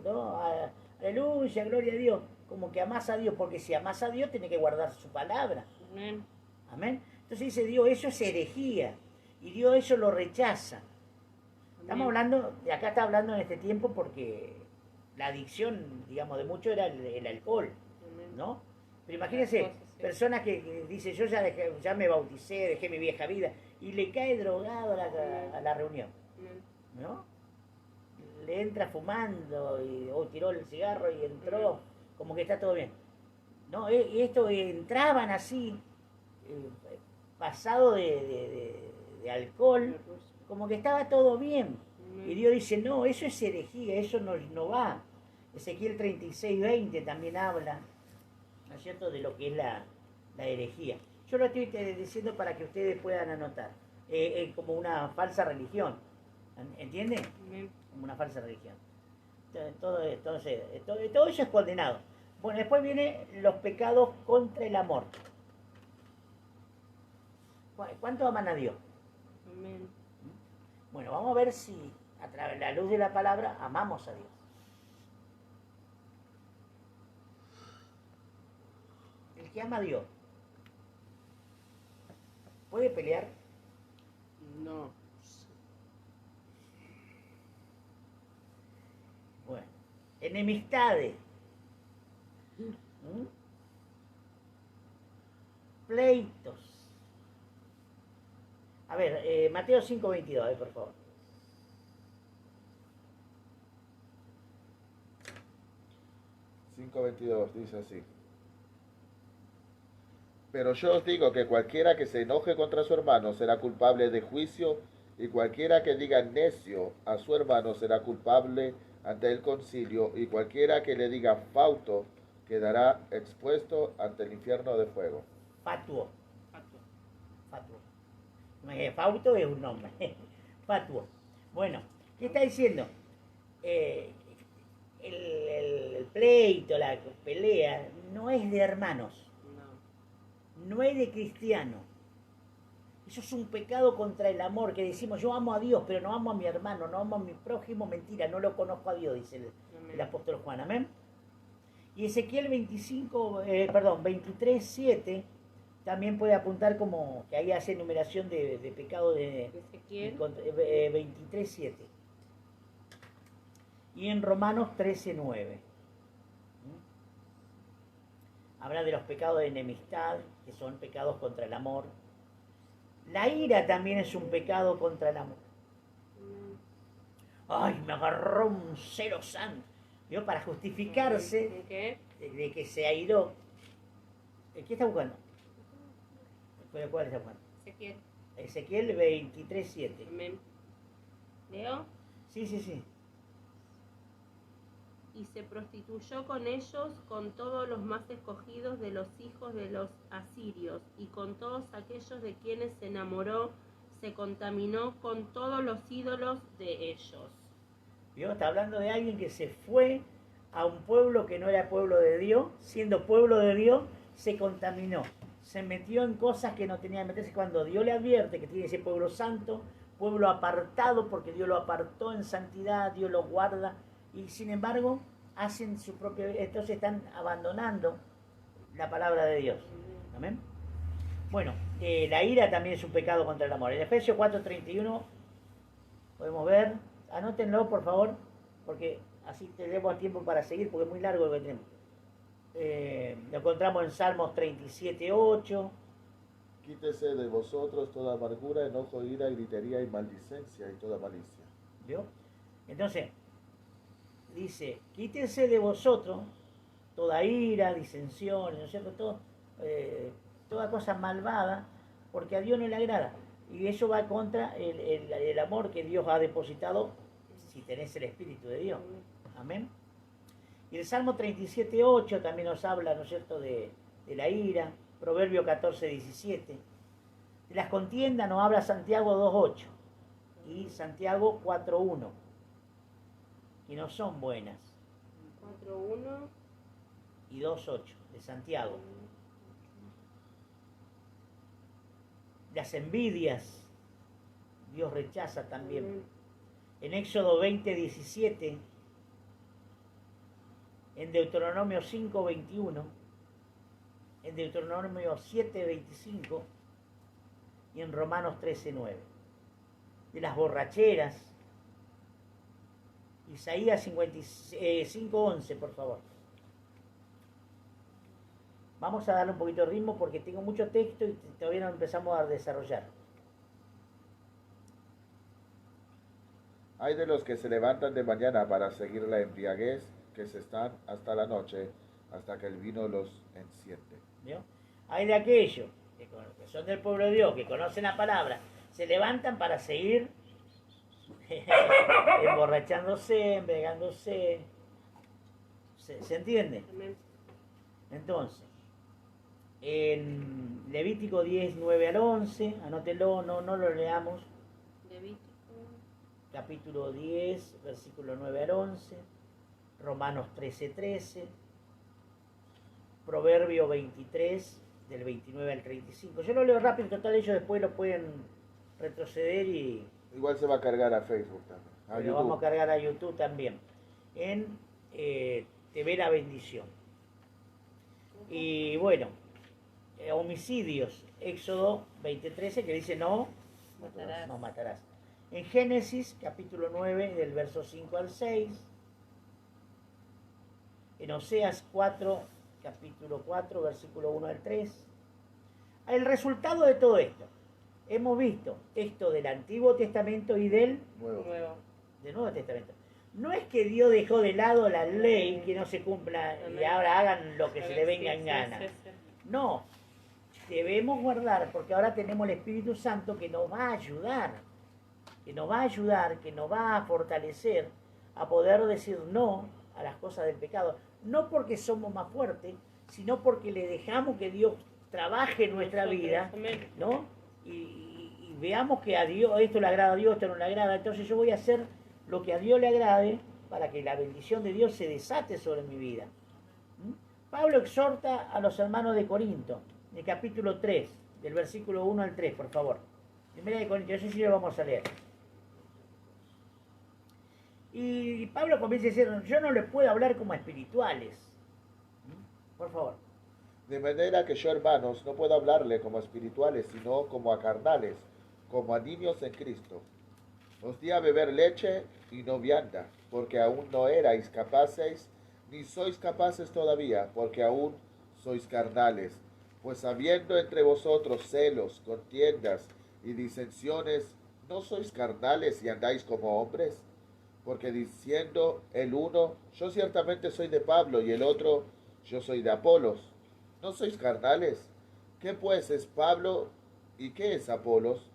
¿no? Aleluya, gloria a Dios, como que amás a Dios, porque si amás a Dios tenés que guardar su palabra. Amén. Amén. Entonces dice Dios, eso es herejía, y Dios eso lo rechaza. Estamos hablando, de acá está hablando en este tiempo porque la adicción, digamos, de mucho era el alcohol, ¿no? Pero imagínense, personas que dicen, yo ya me bauticé, dejé mi vieja vida, y le cae drogado a la reunión, ¿no? Le entra fumando, o tiró el cigarro y entró, como que está todo bien. No, y esto entraban así, pasado de alcohol, como que estaba todo bien. Y Dios dice, no, eso es herejía, eso no va. Ezequiel 36:20 también habla, ¿no es cierto?, de lo que es la herejía. Yo lo estoy diciendo para que ustedes puedan anotar. Como una falsa religión. ¿Entienden? Como una falsa religión. Todo eso es condenado. Bueno, después vienen los pecados contra el amor. ¿Cuánto aman a Dios? Amén. Bueno, vamos a ver si a través de la luz de la palabra amamos a Dios. El que ama a Dios, ¿puede pelear? No. Bueno, enemistades, pleitos. A ver, Mateo 5:22, por favor. Dice así. Pero yo os digo que cualquiera que se enoje contra su hermano será culpable de juicio, y cualquiera que diga necio a su hermano será culpable ante el concilio, y cualquiera que le diga fauto quedará expuesto ante el infierno de fuego. Fatuo. Fauto es un nombre. Fatuo. Bueno, ¿qué está diciendo? el pleito, la pelea, no es de hermanos, no es de cristianos. Eso es un pecado contra el amor, que decimos, yo amo a Dios, pero no amo a mi hermano, no amo a mi prójimo, mentira, no lo conozco a Dios, dice el apóstol Juan, amén. Y Ezequiel 23:7 también puede apuntar como que ahí hace enumeración de pecado de Ezequiel 23:7. Y en Romanos 13:9. Habla de los pecados de enemistad, que son pecados contra el amor. La ira también es un pecado contra el amor. Ay, me agarró un celo santo. ¿Vio? Para justificarse ¿Qué? de que se airó. ¿Qué está buscando? ¿Cuál está buscando? Ezequiel. Ezequiel 23:7. Amén. ¿Leo? Sí. Y se prostituyó con ellos, con todos los más escogidos de los hijos de los asirios, y con todos aquellos de quienes se enamoró, se contaminó con todos los ídolos de ellos. ¿Vio? Está hablando de alguien que se fue a un pueblo que no era pueblo de Dios, siendo pueblo de Dios, se contaminó, se metió en cosas que no tenía que meterse. Cuando Dios le advierte que tiene ese pueblo santo, pueblo apartado, porque Dios lo apartó en santidad, Dios lo guarda, y sin embargo hacen su propio, entonces están abandonando la palabra de Dios. Amén. Bueno, la ira también es un pecado contra el amor. En Efesios 4:31 podemos ver, anótenlo por favor, porque así tenemos tiempo para seguir, porque es muy largo lo que tenemos. Lo encontramos en Salmos 37:8. Quítese de vosotros toda amargura, enojo, ira, gritería y maldicencia y toda malicia. ¿Vio? Entonces, dice, quítense de vosotros toda ira, disensión, ¿no es cierto? Toda cosa malvada, porque a Dios no le agrada. Y eso va contra el amor que Dios ha depositado si tenés el Espíritu de Dios. Amén. Y el Salmo 37:8 también nos habla, ¿no es cierto?, de la ira. Proverbio 14:17. De las contiendas nos habla Santiago 2:8 y Santiago 4:1, que no son buenas. 4:1 y 2:8 de Santiago. Las envidias, Dios rechaza también. En Éxodo 20:17, en Deuteronomio 5:21, en Deuteronomio 7:25 y en Romanos 13:9. De las borracheras, Isaías 5:11, por favor. Vamos a darle un poquito de ritmo porque tengo mucho texto y todavía no empezamos a desarrollar. Hay de los que se levantan de mañana para seguir la embriaguez, que se están hasta la noche, hasta que el vino los enciende. ¿Vio? Hay de aquellos que son del pueblo de Dios, que conocen la palabra, se levantan para seguir emborrachándose, embriagándose. ¿Se entiende? Entonces, en Levítico 10:9-11, anótelo, no lo leamos. Levítico. Capítulo 10, versículo 9-11. Romanos 13:13. Proverbio 23, del 29 al 35. Yo lo leo rápido, en total ellos después lo pueden retroceder y... Igual se va a cargar a Facebook también. Lo vamos a cargar a YouTube también. En TV La Bendición. Y bueno, homicidios, Éxodo 20:13, que dice no matarás. En Génesis, capítulo 9, del verso 5 al 6. En Oseas 4, capítulo 4, versículo 1 al 3. El resultado de todo esto, hemos visto texto del Antiguo Testamento y del Nuevo Testamento. No es que Dios dejó de lado la ley, que no se cumpla y ahora hagan lo que se le venga en gana. No, debemos guardar, porque ahora tenemos el Espíritu Santo que nos va a ayudar, que nos va a fortalecer a poder decir no a las cosas del pecado. No porque somos más fuertes, sino porque le dejamos que Dios trabaje en nuestra vida, ¿no? Y veamos que a Dios, esto le agrada a Dios, esto no le agrada. Entonces yo voy a hacer lo que a Dios le agrade para que la bendición de Dios se desate sobre mi vida. Pablo exhorta a los hermanos de Corinto, en el capítulo 3, del versículo 1 al 3, por favor. Primera de Corintios, eso sí lo vamos a leer. Y Pablo comienza a decir, yo no les puedo hablar como a espirituales. Por favor. De manera que yo, hermanos, no puedo hablarle como a espirituales, sino como a carnales, como a niños en Cristo. Os di a beber leche y no vianda, porque aún no erais capaces, ni sois capaces todavía, porque aún sois carnales. Pues habiendo entre vosotros celos, contiendas y disensiones, ¿no sois carnales y andáis como hombres? Porque diciendo el uno, yo ciertamente soy de Pablo, y el otro, yo soy de Apolos. ¿No sois carnales? ¿Qué pues es Pablo y qué es Apolos?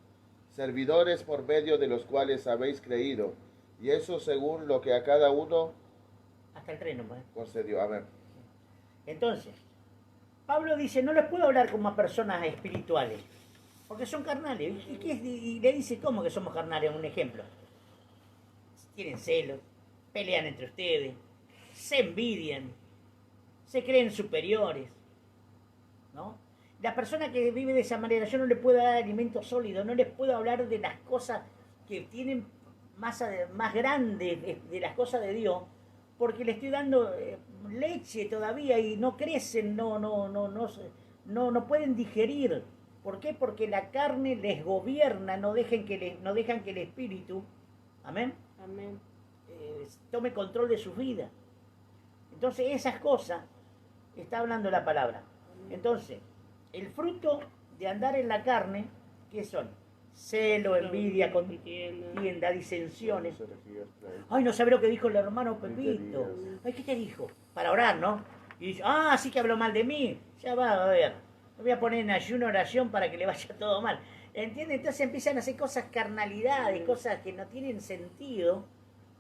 Servidores por medio de los cuales habéis creído, y eso según lo que a cada uno Hasta el 3 nomás. concedió. Amén. Entonces, Pablo dice, no les puedo hablar como a personas espirituales, porque son carnales. Y le dice, ¿cómo que somos carnales? Un ejemplo. Tienen celos, pelean entre ustedes, se envidian, se creen superiores, ¿no? La persona que vive de esa manera, yo no le puedo dar alimento sólido, no les puedo hablar de las cosas que tienen más grandes, de las cosas de Dios, porque le estoy dando leche todavía y no crecen, no pueden digerir. ¿Por qué? Porque la carne les gobierna, no dejan que el espíritu, amén, Amén. tome control de sus vidas. Entonces esas cosas está hablando la palabra. Entonces, el fruto de andar en la carne, ¿qué son? Celo, envidia, contienda, disensiones. Ay, no sabe lo que dijo el hermano Pepito. Ay, ¿qué te dijo? Para orar, ¿no? Y dice, sí que habló mal de mí. Ya va a ver. Me voy a poner en ayuno, oración para que le vaya todo mal. ¿Entiendes? Entonces empiezan a hacer cosas carnalidades, cosas que no tienen sentido,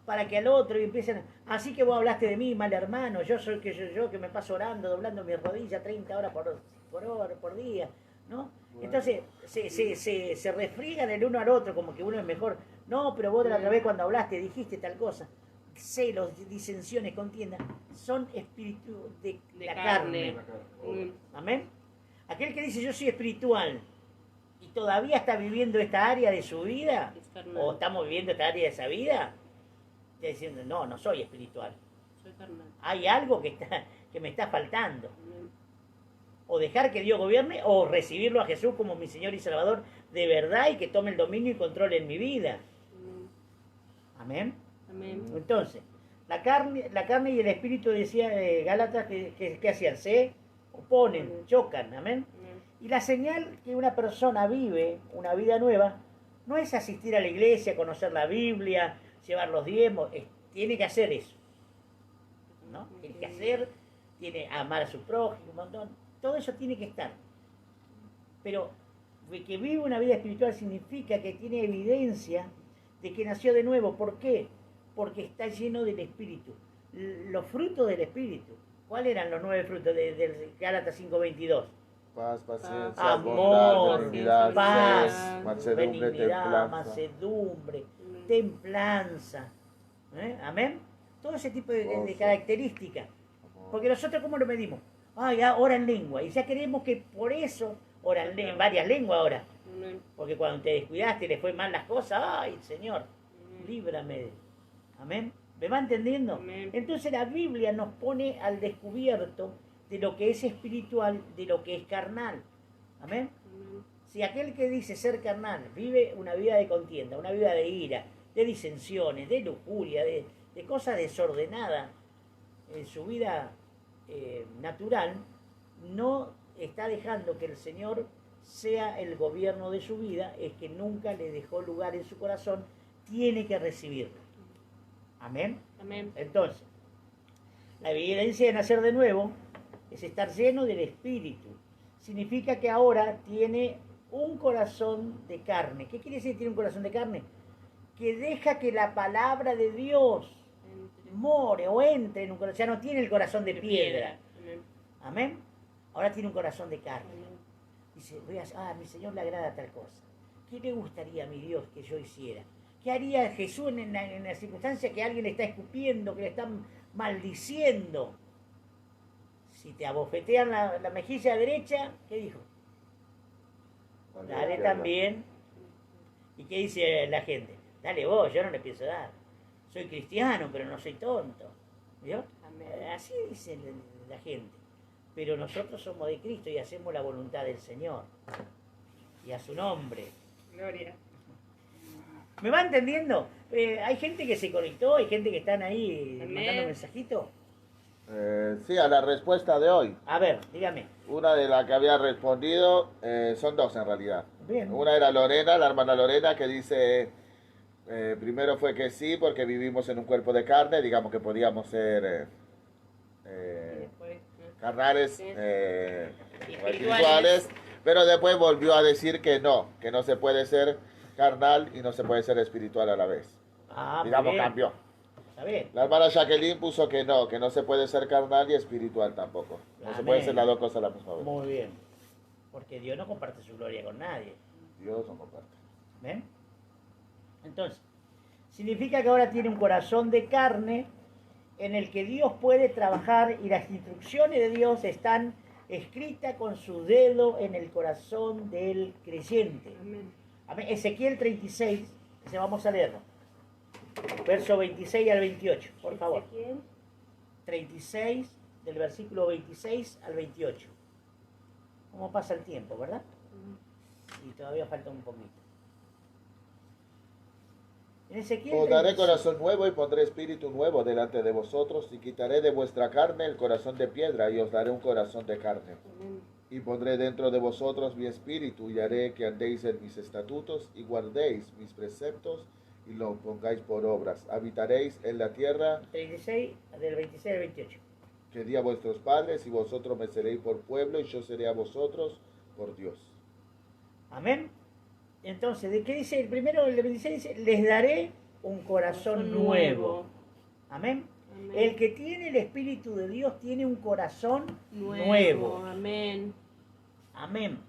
para que al otro y empiecen, así que vos hablaste de mí, mal hermano, yo soy yo que me paso orando, doblando mis rodillas 30 horas por día, ¿no? Entonces se refriegan el uno al otro como que uno es mejor. No, pero vos de la otra vez cuando hablaste dijiste tal cosa. Celos, disensiones, contiendas, son espíritus de la carne. Amén. Aquel que dice yo soy espiritual y todavía está viviendo esta área de su vida, o estamos viviendo esta área de esa vida, está diciendo, no soy espiritual. Soy carnal. Hay algo que me está faltando. O dejar que Dios gobierne, o recibirlo a Jesús como mi Señor y Salvador de verdad y que tome el dominio y control en mi vida. Amén. Amén. Entonces, la carne y el espíritu, decía Gálatas, que hacían, se oponen, chocan. Amén. Y la señal que una persona vive una vida nueva no es asistir a la iglesia, conocer la Biblia, llevar los diezmos, tiene que hacer eso, ¿no? Tiene que hacer, tiene que amar a su prójimo, un montón, todo eso tiene que estar. Pero que vive una vida espiritual significa que tiene evidencia de que nació de nuevo. ¿Por qué? Porque está lleno del Espíritu. Los frutos del Espíritu. ¿Cuáles eran los 9 frutos del Gálatas 5:22? Paz, paciencia, Amor, bondad, benignidad, paz, mansedumbre, benignidad, templanza. mansedumbre, templanza. Amén. Todo ese tipo de características. Porque nosotros, ¿cómo lo medimos? Ya ora en lengua. Y ya queremos que por eso ora en varias lenguas ahora. Porque cuando te descuidaste y le fue mal las cosas, ¡ay, Señor! Líbrame. Amén. ¿Me va entendiendo? Amén. Entonces la Biblia nos pone al descubierto de lo que es espiritual, de lo que es carnal. Amén. Si aquel que dice ser carnal vive una vida de contienda, una vida de ira, de disensiones, de lujuria, de cosas desordenadas en su vida natural, no está dejando que el Señor sea el gobierno de su vida, es que nunca le dejó lugar en su corazón, tiene que recibirlo. Amén. Amén. Entonces, la evidencia de nacer de nuevo es estar lleno del Espíritu. Significa que ahora tiene un corazón de carne. ¿Qué quiere decir que tiene un corazón de carne? Que deja que la palabra de Dios more o entre en un corazón. Ya no tiene el corazón de piedra. Amén. Ahora tiene un corazón de carne. Dice, a mi Señor le agrada tal cosa. ¿Qué le gustaría a mi Dios que yo hiciera? ¿Qué haría Jesús en la circunstancia que alguien le está escupiendo, que le están maldiciendo? Si te abofetean la mejilla derecha, ¿qué dijo? Dale también. ¿Y qué dice la gente? Dale vos, yo no le pienso dar. Soy cristiano, pero no soy tonto. ¿Vio? Así dice la gente. Pero nosotros somos de Cristo y hacemos la voluntad del Señor. Y a su nombre. Gloria. ¿Me va entendiendo? Hay gente que se conectó, hay gente que están ahí Amén. mandando mensajitos. Sí, a la respuesta de hoy. A ver, dígame. Una de las que había respondido, son dos en realidad. Bien. Una era Lorena, la hermana Lorena, que dice, primero fue que sí, porque vivimos en un cuerpo de carne, digamos que podíamos ser Después, carnales, Sí. o Espirituales. espirituales, pero después volvió a decir que no se puede ser carnal y no se puede ser espiritual a la vez. Ah, muy Digamos, bien. cambió. Está bien. La hermana Jacqueline puso que no se puede ser carnal y espiritual tampoco. No se Amén. puede ser las dos cosas a la misma vez. Muy bien. Porque Dios no comparte su gloria con nadie. Dios no comparte. ¿Ven? Entonces, significa que ahora tiene un corazón de carne en el que Dios puede trabajar y las instrucciones de Dios están escritas con su dedo en el corazón del creyente. Amén. Amén. Ezequiel 36, vamos a leerlo. Verso 26 al 28, por favor. Ezequiel 36, del versículo 26 al 28. ¿Cómo pasa el tiempo, verdad? Y todavía falta un poquito. En Ezequiel Os daré 36. corazón nuevo y pondré espíritu nuevo delante de vosotros y quitaré de vuestra carne el corazón de piedra y os daré un corazón de carne. Amén. Y pondré dentro de vosotros mi espíritu y haré que andéis en mis estatutos y guardéis mis preceptos y lo pongáis por obras. Habitaréis en la tierra 36, del 26 al 28. que di a vuestros padres y vosotros me seréis por pueblo y yo seré a vosotros por Dios. Amén. Entonces, ¿de qué dice? El primero, el 26 dice, les daré un corazón nuevo. Amén. Amén. El que tiene el Espíritu de Dios tiene un corazón nuevo. Amén. Amén.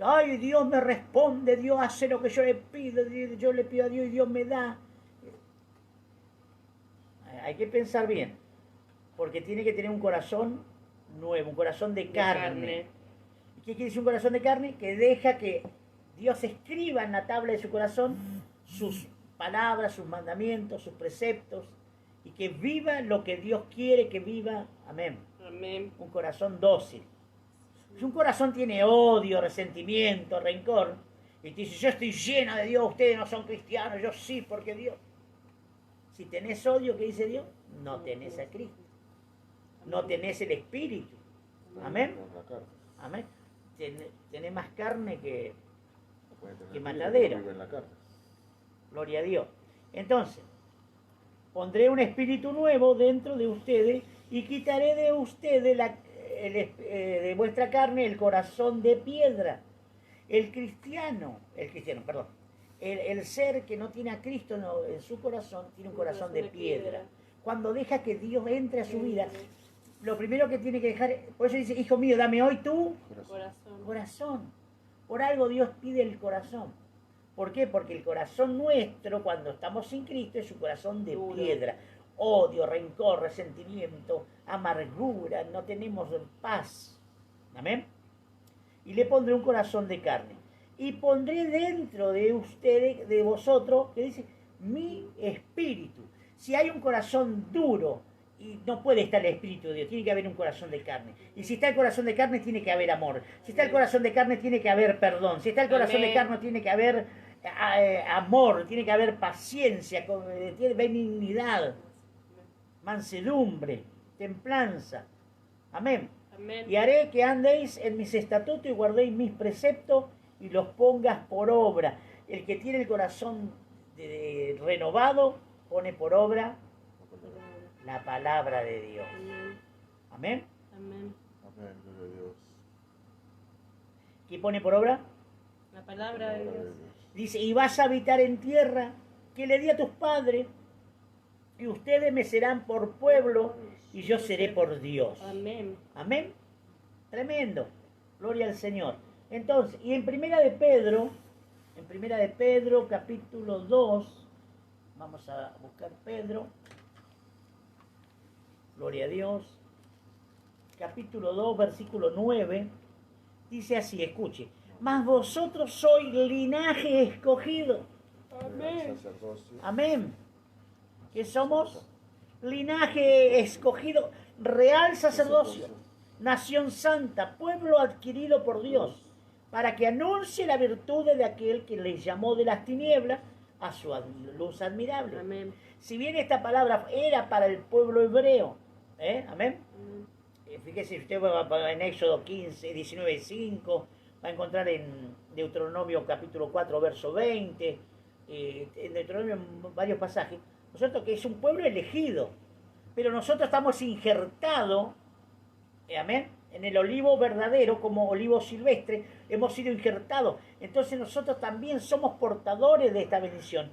Ay, Dios me responde, Dios hace lo que yo le pido, yo le pido a Dios y Dios me da. Hay que pensar bien, porque tiene que tener un corazón nuevo, un corazón de carne. ¿Qué quiere decir un corazón de carne? Que deja que Dios escriba en la tabla de su corazón sus palabras, sus mandamientos, sus preceptos, y que viva lo que Dios quiere que viva. Amén. Amén. Un corazón dócil. Si un corazón tiene odio, resentimiento, rencor, y te dice, yo estoy llena de Dios, ustedes no son cristianos, yo sí, porque Dios. Si tenés odio, ¿qué dice Dios? No tenés a Cristo. No tenés el Espíritu. Amén. No, la carne. Amén. Tenés más carne que No puede tener Qué vida, matadero. no vive en la carne. gloria a Dios. Entonces, pondré un espíritu nuevo dentro de ustedes y quitaré de ustedes de vuestra carne el corazón de piedra. El ser que no tiene a Cristo en su corazón tiene un corazón de piedra. Cuando deja que Dios entre a su vida, lo primero que tiene que dejar, por eso dice, hijo mío, dame hoy tu Corazón. corazón. Por algo Dios pide el corazón. ¿Por qué? Porque el corazón nuestro, cuando estamos sin Cristo, es un corazón de Duro. piedra. Odio, rencor, resentimiento, amargura, no tenemos paz. Amén. Y le pondré un corazón de carne. Y pondré dentro de ustedes, de vosotros, que dice, mi espíritu. Si hay un corazón duro, y no puede estar el Espíritu de Dios, tiene que haber un corazón de carne. Y si está el corazón de carne, tiene que haber amor. Si está el corazón de carne, tiene que haber perdón. Si está el corazón de Amén. carne, tiene que haber amor, tiene que haber paciencia, tiene benignidad, mansedumbre, templanza. Amén. Amén. Y haré que andéis en mis estatutos y guardéis mis preceptos y los pongas por obra. El que tiene el corazón renovado, pone por obra la palabra de Dios. Amén. Amén. Amén. Amén, gloria a Dios. ¿Qué pone por obra? La palabra de Dios. Dice, y vas a habitar en tierra que le di a tus padres, y ustedes me serán por pueblo, y yo seré por Dios. Amén. Amén. Tremendo. Gloria al Señor. Entonces, y en Primera de Pedro capítulo 2, Vamos a buscar Pedro. Gloria a Dios. Capítulo 2, versículo 9. Dice así, escuche. Mas vosotros sois linaje escogido. Amén. Sacerdocio. Amén. ¿Qué somos? Linaje escogido, real sacerdocio, nación santa, pueblo adquirido por Dios, para que anuncie la virtud de aquel que les llamó de las tinieblas a su luz admirable. Amén. Si bien esta palabra era para el pueblo hebreo, amén. Fíjese, usted va en Éxodo 15, 19, 5, va a encontrar en Deuteronomio capítulo 4, verso 20, en Deuteronomio varios pasajes, ¿no es cierto? Que es un pueblo elegido, pero nosotros estamos injertados, amén, en el olivo verdadero como olivo silvestre, hemos sido injertados. Entonces nosotros también somos portadores de esta bendición.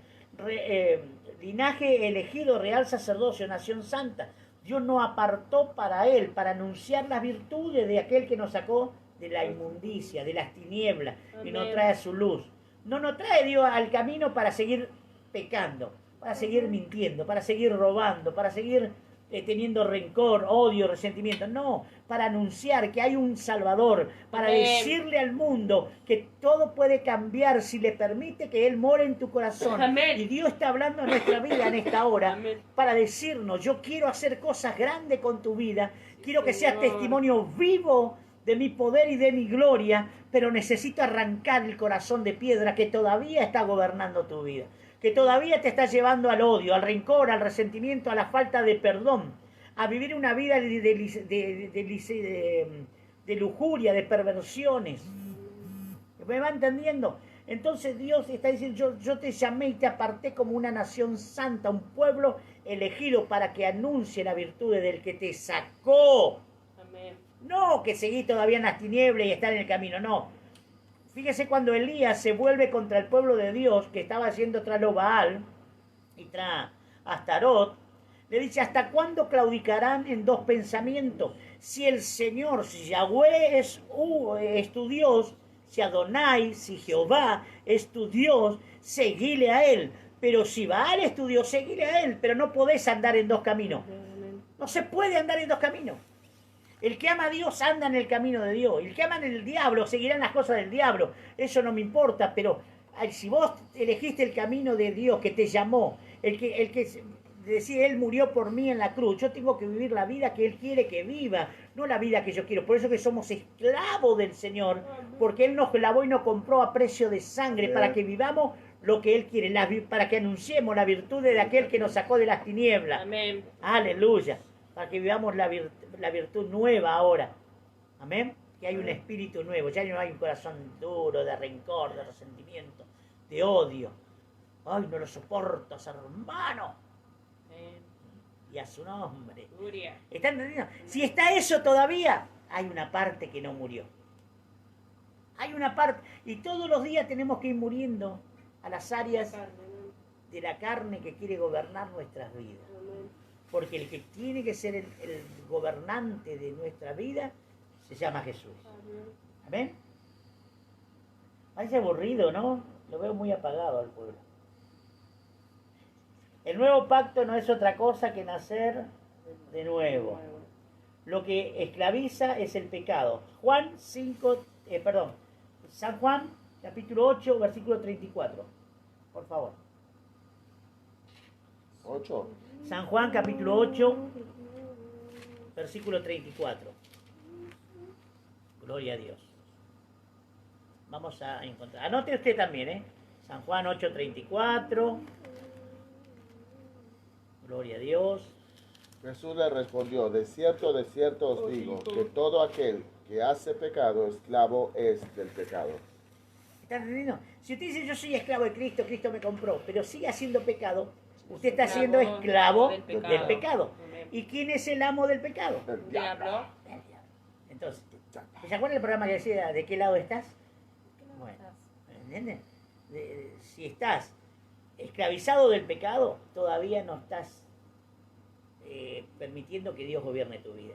Linaje elegido, real sacerdocio, nación santa. Dios nos apartó para Él, para anunciar las virtudes de aquel que nos sacó de la inmundicia, de las tinieblas, y nos trae a su luz. No nos trae Dios al camino para seguir pecando, para seguir mintiendo, para seguir robando, para seguir teniendo rencor, odio, resentimiento. No, para anunciar que hay un Salvador, para decirle al mundo que todo puede cambiar si le permite que Él more en tu corazón. Amén. Y Dios está hablando en nuestra vida en esta hora. Amén. Para decirnos, yo quiero hacer cosas grandes con tu vida, quiero que seas testimonio vivo de mi poder y de mi gloria, pero necesito arrancar el corazón de piedra que todavía está gobernando tu vida, que todavía te está llevando al odio, al rencor, al resentimiento, a la falta de perdón, a vivir una vida de lujuria, de perversiones. ¿Me va entendiendo? Entonces Dios está diciendo, yo te llamé y te aparté como una nación santa, un pueblo elegido para que anuncie la virtud del que te sacó. Amén. No que seguís todavía en las tinieblas y estar en el camino, no. Fíjese cuando Elías se vuelve contra el pueblo de Dios, que estaba haciendo tras lo Baal y tras Astarot, le dice, ¿hasta cuándo claudicarán en dos pensamientos? Si el Señor, si Yahweh es tu Dios, si Adonai, si Jehová es tu Dios, seguile a Él. Pero si Baal es tu Dios, seguile a Él. Pero no podés andar en dos caminos. No se puede andar en dos caminos. El que ama a Dios anda en el camino de Dios. El que ama en el diablo seguirá en las cosas del diablo. Eso no me importa, pero si vos elegiste el camino de Dios que te llamó, el que decía, Él murió por mí en la cruz, yo tengo que vivir la vida que Él quiere que viva, no la vida que yo quiero. Por eso que somos esclavos del Señor, porque Él nos lavó y nos compró a precio de sangre para que vivamos lo que Él quiere, para que anunciemos la virtud de aquel que nos sacó de las tinieblas. Amén. Aleluya. Para que vivamos la virtud nueva ahora. Amén. Que hay un espíritu nuevo. Ya no hay un corazón duro, de rencor, de resentimiento, de odio. Ay, no lo soporto, hermano. Amén. Y a su nombre. Gloria. ¿Están entendiendo? Si está eso todavía, hay una parte que no murió. Hay una parte. Y todos los días tenemos que ir muriendo a las áreas de la carne que quiere gobernar nuestras vidas. Porque el que tiene que ser el gobernante de nuestra vida se llama Jesús. Amén. Parece aburrido, ¿no? Lo veo muy apagado al pueblo. El nuevo pacto no es otra cosa que nacer de nuevo. Lo que esclaviza es el pecado. San Juan, capítulo 8, versículo 34. Por favor. 8. San Juan, capítulo 8, versículo 34. Gloria a Dios. Vamos a encontrar. Anote usted también, ¿eh? San Juan 8, 34. Gloria a Dios. Jesús le respondió, de cierto os digo, que todo aquel que hace pecado, esclavo es del pecado. ¿Están entendiendo? Si usted dice, yo soy esclavo de Cristo, Cristo me compró, pero sigue haciendo pecado, usted está siendo esclavo del pecado. ¿Y quién es el amo del pecado? El Diablo. El diablo. Entonces, ¿se acuerdan el programa que decía de qué lado estás? Bueno, ¿entienden? Si estás esclavizado del pecado, todavía no estás permitiendo que Dios gobierne tu vida.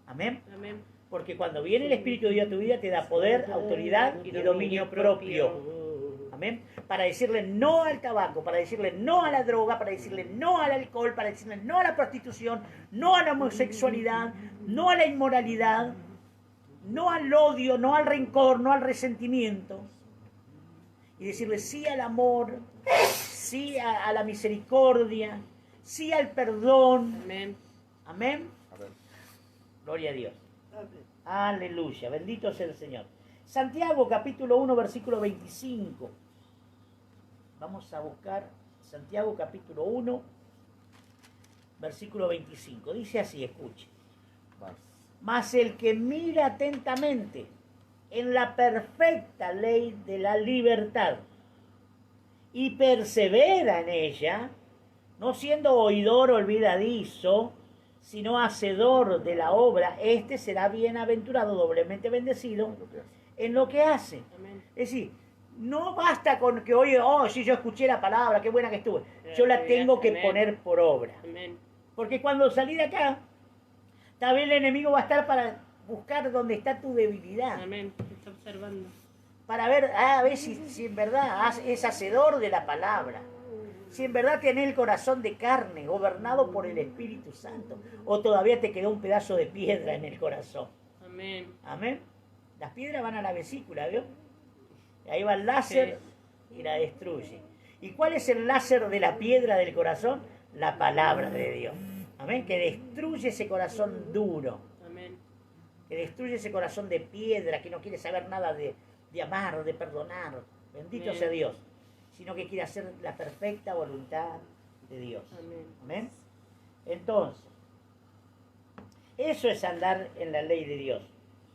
Amén. Amén. Porque cuando viene el Espíritu de Dios a tu vida, te da poder, autoridad y dominio propio. Amén. Amén. Para decirle no al tabaco, para decirle no a la droga, para decirle no al alcohol, para decirle no a la prostitución, no a la homosexualidad, no a la inmoralidad, no al odio, no al rencor, no al resentimiento. Y decirle sí al amor, sí a la misericordia, sí al perdón. Amén. Amén. A ver. Gloria a Dios. Aleluya. Bendito sea el Señor. Santiago capítulo 1 versículo 25. Vamos a buscar Santiago capítulo 1 versículo 25. Dice así, escuche. Más. Mas el que mira atentamente en la perfecta ley de la libertad y persevera en ella, no siendo oidor olvidadizo, sino hacedor de la obra, este será bienaventurado, doblemente bendecido Lo que hace. en lo que hace. Amén. Es decir, no basta con que oye, oh, sí, yo escuché la palabra, qué buena que estuve. Yo la tengo que Amén. poner por obra. Amén. Porque cuando salí de acá, también el enemigo va a estar para buscar dónde está tu debilidad. Amén. Te está observando. Para ver, a ver si en verdad es hacedor de la palabra. Si en verdad tenés el corazón de carne, gobernado por el Espíritu Santo. O todavía te quedó un pedazo de piedra en el corazón. Amén. Amén. Las piedras van a la vesícula, ¿vio? Y ahí va el láser y la destruye. ¿Y cuál es el láser de la piedra del corazón? La palabra de Dios. Amén. Que destruye ese corazón duro. Amén. Que destruye ese corazón de piedra, que no quiere saber nada de amar, de perdonar. Bendito Amén. sea Dios. Sino que quiere hacer la perfecta voluntad de Dios. Amén. Amén. Entonces, eso es andar en la ley de Dios.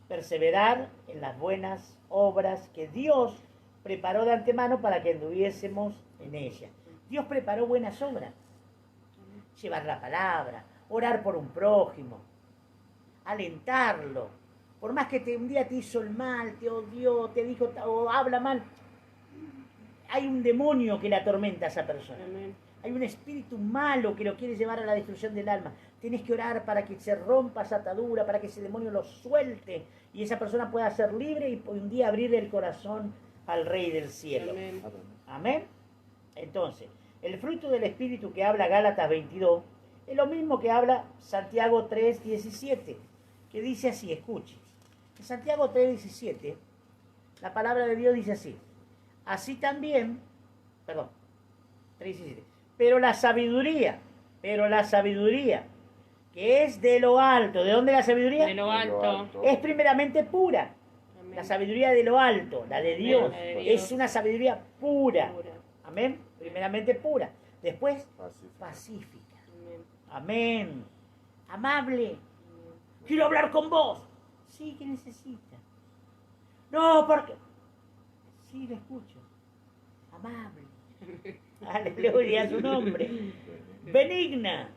Perseverar en las buenas obras que Dios preparó de antemano para que anduviésemos en ellas. Dios preparó buenas obras. Llevar la palabra, orar por un prójimo, alentarlo. Por más que un día te hizo el mal, te odió, te dijo o habla mal, hay un demonio que le atormenta a esa persona. Amén. Hay un espíritu malo que lo quiere llevar a la destrucción del alma. Tienes que orar para que se rompa esa atadura, para que ese demonio lo suelte y esa persona pueda ser libre y un día abrir el corazón al Rey del cielo. Amén. Amén. Amén. Entonces, el fruto del Espíritu que habla Gálatas 22 es lo mismo que habla Santiago 3:17, que dice así, escuche. En Santiago 3:17, la palabra de Dios dice así. Así también, 3:17, pero la sabiduría, que es de lo alto. ¿De dónde la sabiduría? De lo alto. Es primeramente pura. Amén. La sabiduría de lo alto, la de Dios, La de Dios. es una sabiduría pura. Pura. Amén. Primeramente pura. Después, Pacífico. pacífica. Amén. Amén. Amable. Quiero hablar con vos. Sí, ¿qué necesita? No, porque... Sí, lo escucho. Amable. Aleluya, a su nombre. Benigna.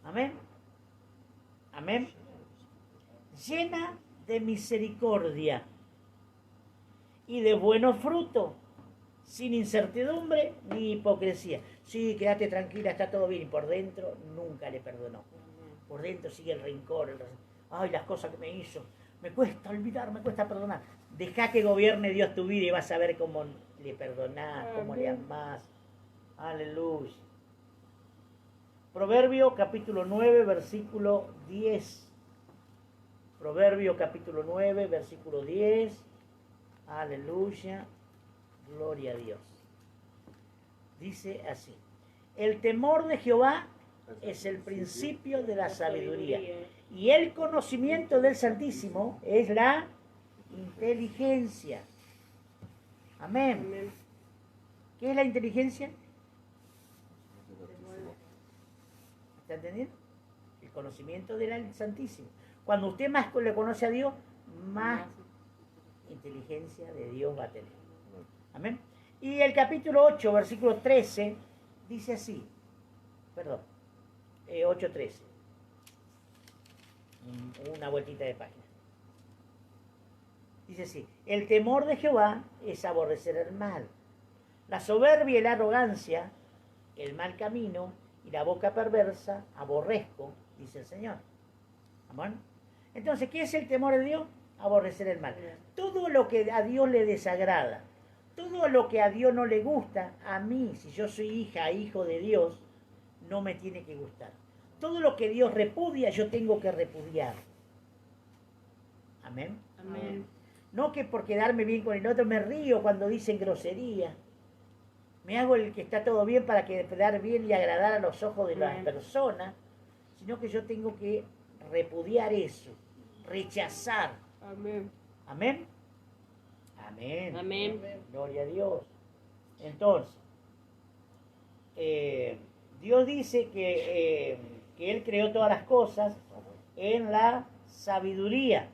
Amén. Amén. Llena de misericordia y de buenos frutos, sin incertidumbre ni hipocresía. Sí, quédate tranquila, está todo bien. Y por dentro nunca le perdonó. Por dentro sigue el rencor. Ay, las cosas que me hizo. Me cuesta olvidar, me cuesta perdonar. Deja que gobierne Dios tu vida y vas a ver cómo le perdonás, cómo le amás. Aleluya. Proverbio capítulo 9, versículo 10. Proverbio capítulo 9, versículo 10. Aleluya. Gloria a Dios. Dice así. El temor de Jehová es el principio de la sabiduría. Y el conocimiento del Santísimo es la inteligencia. Amén. Amén. ¿Qué es la inteligencia? ¿Está entendiendo? El conocimiento del Santísimo. Cuando usted más le conoce a Dios, más inteligencia de Dios va a tener. Amén. Y el capítulo 8, versículo 13, dice así. 8:13. Una vueltita de página. Dice así. El temor de Jehová es aborrecer el mal. La soberbia y la arrogancia, el mal camino y la boca perversa, aborrezco, dice el Señor. ¿Amén? Entonces, ¿qué es el temor de Dios? Aborrecer el mal. Todo lo que a Dios le desagrada, Todo lo que a Dios no le gusta, a mí, si yo soy hija, hijo de Dios, no me tiene que gustar. Todo lo que Dios repudia, yo tengo que repudiar. Amén. Amén. No que por quedarme bien con el otro me río cuando dicen grosería. Me hago el que está todo bien para quedar bien y agradar a los ojos de las Amén. personas, sino que yo tengo que repudiar eso, rechazar. Amén. Amén. Amén. Amén. Gloria a Dios. Entonces, Dios dice que Él creó todas las cosas en la sabiduría.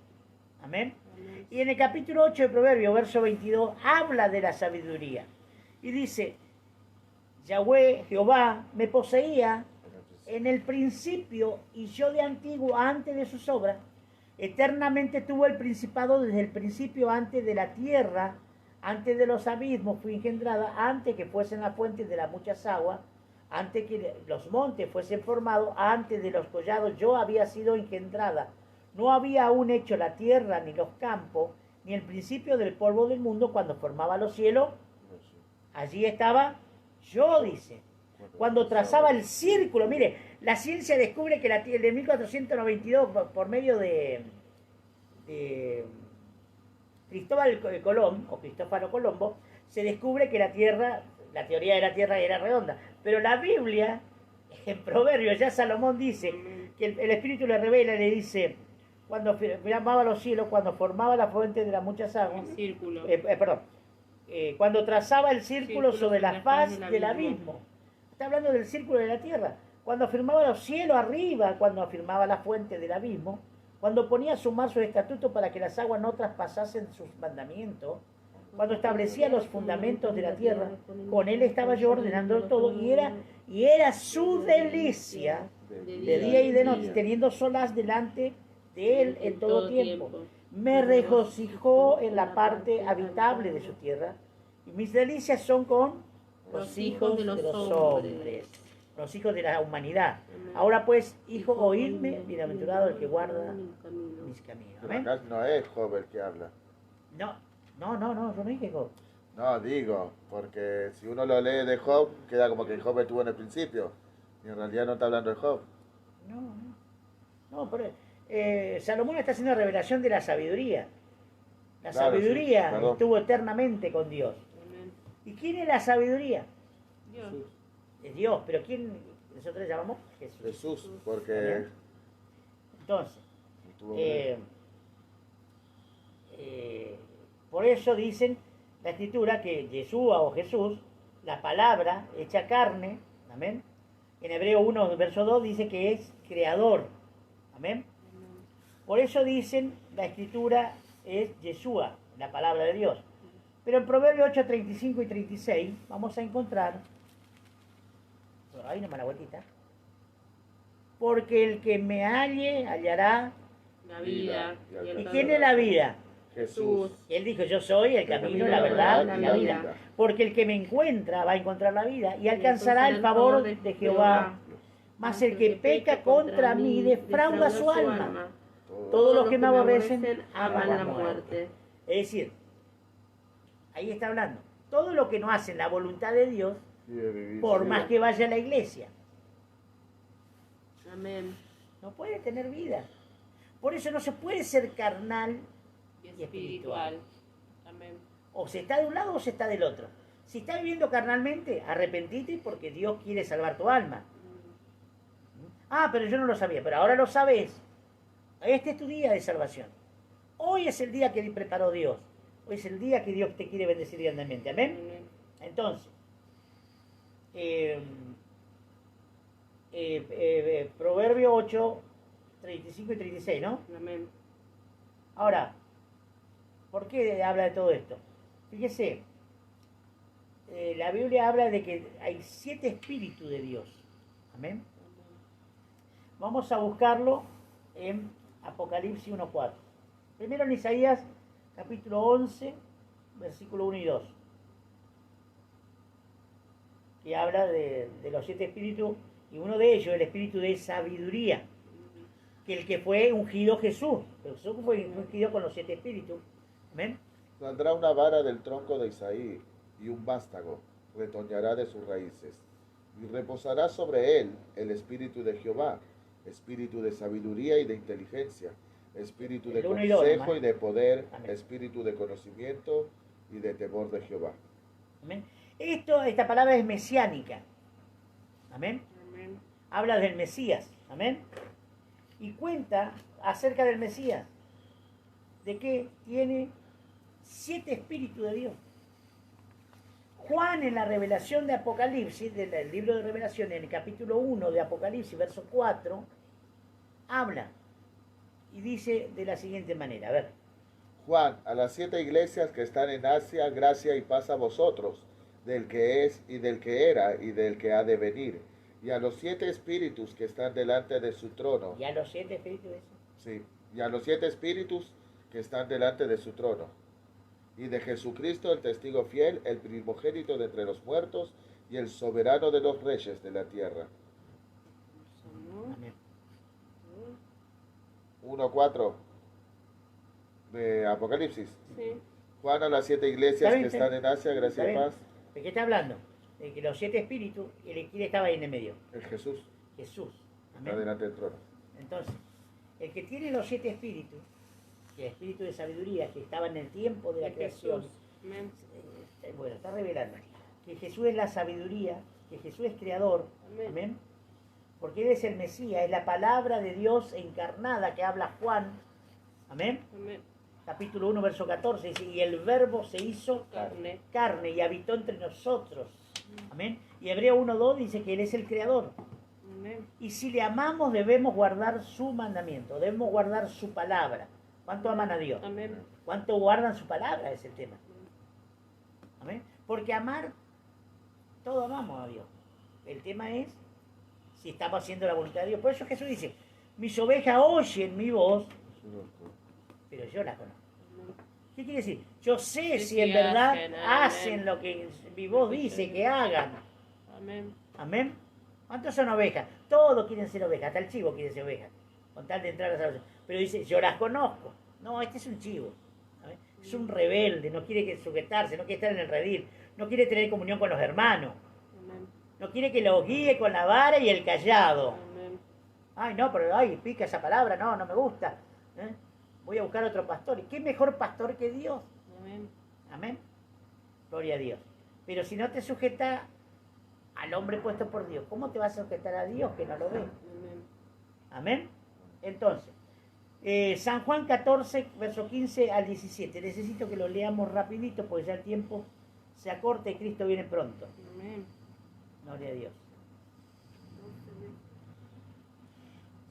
Amén. Amén. Y en el capítulo 8 de Proverbios, verso 22, habla de la sabiduría. Y dice, Yahweh, Jehová, me poseía en el principio y yo de antiguo, antes de sus obras, eternamente tuvo el principado desde el principio, antes de la tierra, antes de los abismos fui engendrada, antes que fuesen las fuentes de las muchas aguas, antes que los montes fuesen formados, antes de los collados yo había sido engendrada. No había aún hecho la tierra, ni los campos, ni el principio del polvo del mundo cuando formaba los cielos. Allí estaba yo, dice. Cuando trazaba el círculo, mire, la ciencia descubre que el de 1492, por medio de Cristóbal Colón, o Cristófaro Colombo, se descubre que la teoría de la Tierra era redonda. Pero la Biblia, en Proverbios, ya Salomón dice que el Espíritu le revela, le dice, cuando formaba los cielos, cuando formaba la fuente de las muchas aguas, Un círculo. cuando trazaba el círculo sobre la faz del del abismo. Está hablando del círculo de la tierra. Cuando afirmaba los cielos arriba, cuando afirmaba la fuente del abismo, cuando ponía a sumar sus estatutos para que las aguas no traspasasen sus mandamientos, cuando establecía los fundamentos de la tierra, con él estaba yo ordenando todo y era su delicia de día y de noche, teniendo solas delante de él en todo tiempo. Me regocijó en la parte habitable de su tierra y mis delicias son con los hijos de los hombres, los hijos de la humanidad. Ahora pues, hijo, oídme, bienaventurado el que guarda mis caminos. Pero ¿Amén? acá no es Job el que habla. No, yo no dije Job. No, digo, porque si uno lo lee de Job, queda como que Job estuvo en el principio. Y en realidad no está hablando de Job. No, pero Salomón está haciendo revelación de la sabiduría. La Claro, sabiduría sí, perdón. estuvo eternamente con Dios. Amén. ¿Y quién es la sabiduría? Dios. Es Dios, pero ¿quién nosotros le llamamos? Jesús. Jesús, porque Entonces, estuvo por eso dicen la escritura que Yeshua o Jesús, la palabra hecha carne, amén. En Hebreo 1, verso 2 dice que es creador, amén. Por eso dicen la escritura es Yeshua, la palabra de Dios. Pero en Proverbios 8, 35 y 36 vamos a encontrar, ahí nomás la vueltita, porque el que me halle hallará. La vida. ¿Y quién es la vida? Jesús. Él dijo, yo soy el camino, la verdad y la vida. Porque el que me encuentra va a encontrar la vida y alcanzará el favor de Jehová. Mas el que peca contra mí defrauda su alma. Todos los que me aborrecen aman la muerte. Es decir, ahí está hablando. Todo lo que no hacen la voluntad de Dios, por más que vaya a la iglesia, Amén. no puede tener vida. Por eso no se puede ser carnal Y espiritual. Amén. o se está de un lado o se está del otro. Si estás viviendo carnalmente, arrepentite porque Dios quiere salvar tu alma. Ah, pero yo no lo sabía, pero ahora lo sabes. Este es tu día de salvación. Hoy es el día que preparó Dios. Hoy es el día que Dios te quiere bendecir grandemente. Amén. Amén. Entonces, Proverbio 8, 35 y 36, ¿no? Amén. Ahora, ¿por qué habla de todo esto? Fíjese, la Biblia habla de que hay 7 espíritus de Dios. Amén. Vamos a buscarlo en Apocalipsis 1.4. Primero en Isaías capítulo 11, versículo 1 y 2. Que habla de los 7 espíritus y uno de ellos, el espíritu de sabiduría. Que el que fue ungido Jesús. Jesús fue ungido con los 7 espíritus. Amén. Saldrá una vara del tronco de Isaí, y un vástago retoñará de sus raíces. Y reposará sobre él el espíritu de Jehová, espíritu de sabiduría y de inteligencia, espíritu de El uno y el otro, consejo hermano. y de poder, Amén. espíritu de conocimiento y de temor de Jehová. Amén. Esta palabra es mesiánica. Amén. Amén. Habla del Mesías. Amén. Y cuenta acerca del Mesías. De que tiene 7 espíritus de Dios. Juan en la revelación de Apocalipsis, del libro de Revelación, en el capítulo 1 de Apocalipsis, verso 4, habla y dice de la siguiente manera. A ver. Juan, a las 7 iglesias que están en Asia, gracia y paz a vosotros, del que es y del que era y del que ha de venir, y a los 7 espíritus que están delante de su trono. ¿Ya los 7 espíritus de eso? Sí, y a los 7 espíritus que están delante de su trono, y de Jesucristo el testigo fiel, el primogénito de entre los muertos, y el soberano de los reyes de la tierra. Amén. 1:4 de Apocalipsis. Sí. Juan, a las 7 iglesias ¿Está bien? que están en Asia, gracia ¿Está y bien? paz. ¿De qué está hablando? De que los 7 espíritus, ¿quién estaba ahí en el medio? El Jesús Jesús. está Amén. delante del trono. Entonces, el que tiene los 7 espíritus, el espíritu de sabiduría que estaba en el tiempo de la De creación, Jesús. Amén. bueno, está revelando que Jesús es la sabiduría, que Jesús es creador, Amén. amén, porque Él es el Mesías, es la palabra de Dios encarnada que habla Juan, amén, Amén. capítulo 1, verso 14, dice, y el verbo se hizo Carne. carne y habitó entre nosotros, amén, y Hebreo 1:2 dice que Él es el creador, Amén. y si le amamos debemos guardar su mandamiento, debemos guardar su palabra. ¿Cuánto aman a Dios? Amén. ¿Cuánto guardan su palabra? Es el tema. Amén. Porque amar, todos amamos a Dios. El tema es si estamos haciendo la voluntad de Dios. Por eso Jesús dice, mis ovejas oyen mi voz, pero yo la conozco. ¿Qué quiere decir? Yo sé Sí, si en sí, verdad hacen, hacen amén. lo que mi voz dice que hagan. Amén. Amén. ¿Cuántos son ovejas? Todos quieren ser ovejas, hasta el chivo quiere ser oveja, con tal de entrar a la salvación. Pero dice, yo las conozco. No, este es un chivo. ¿Sabes? Es un rebelde, no quiere sujetarse, no quiere estar en el redil, no quiere tener comunión con los hermanos, Amén. no quiere que lo guíe con la vara y el callado. Amén. Ay, no, pero ay, pica esa palabra, no, no me gusta. Voy a buscar otro pastor. ¿Y qué mejor pastor que Dios? Amén. Amén. Gloria a Dios. Pero si no te sujeta al hombre puesto por Dios, ¿cómo te vas a sujetar a Dios que no lo ve? Amén. Amén. Entonces, San Juan 14, verso 15 al 17. Necesito que lo leamos rapidito porque ya el tiempo se acorta y Cristo viene pronto. Amén. Gloria a Dios.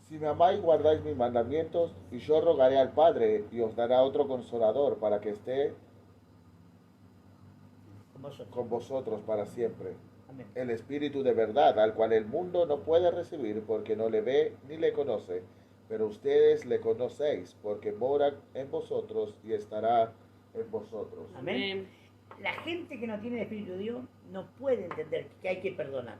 Si me amáis, guardáis mis mandamientos, y yo rogaré al Padre, y os dará otro consolador, para que esté Con vosotros. con vosotros para siempre. Amén. El Espíritu de verdad, al cual el mundo no puede recibir, porque no le ve ni le conoce, pero ustedes le conocéis, porque mora en vosotros y estará en vosotros. Amén. La gente que no tiene el Espíritu de Dios no puede entender que hay que perdonar.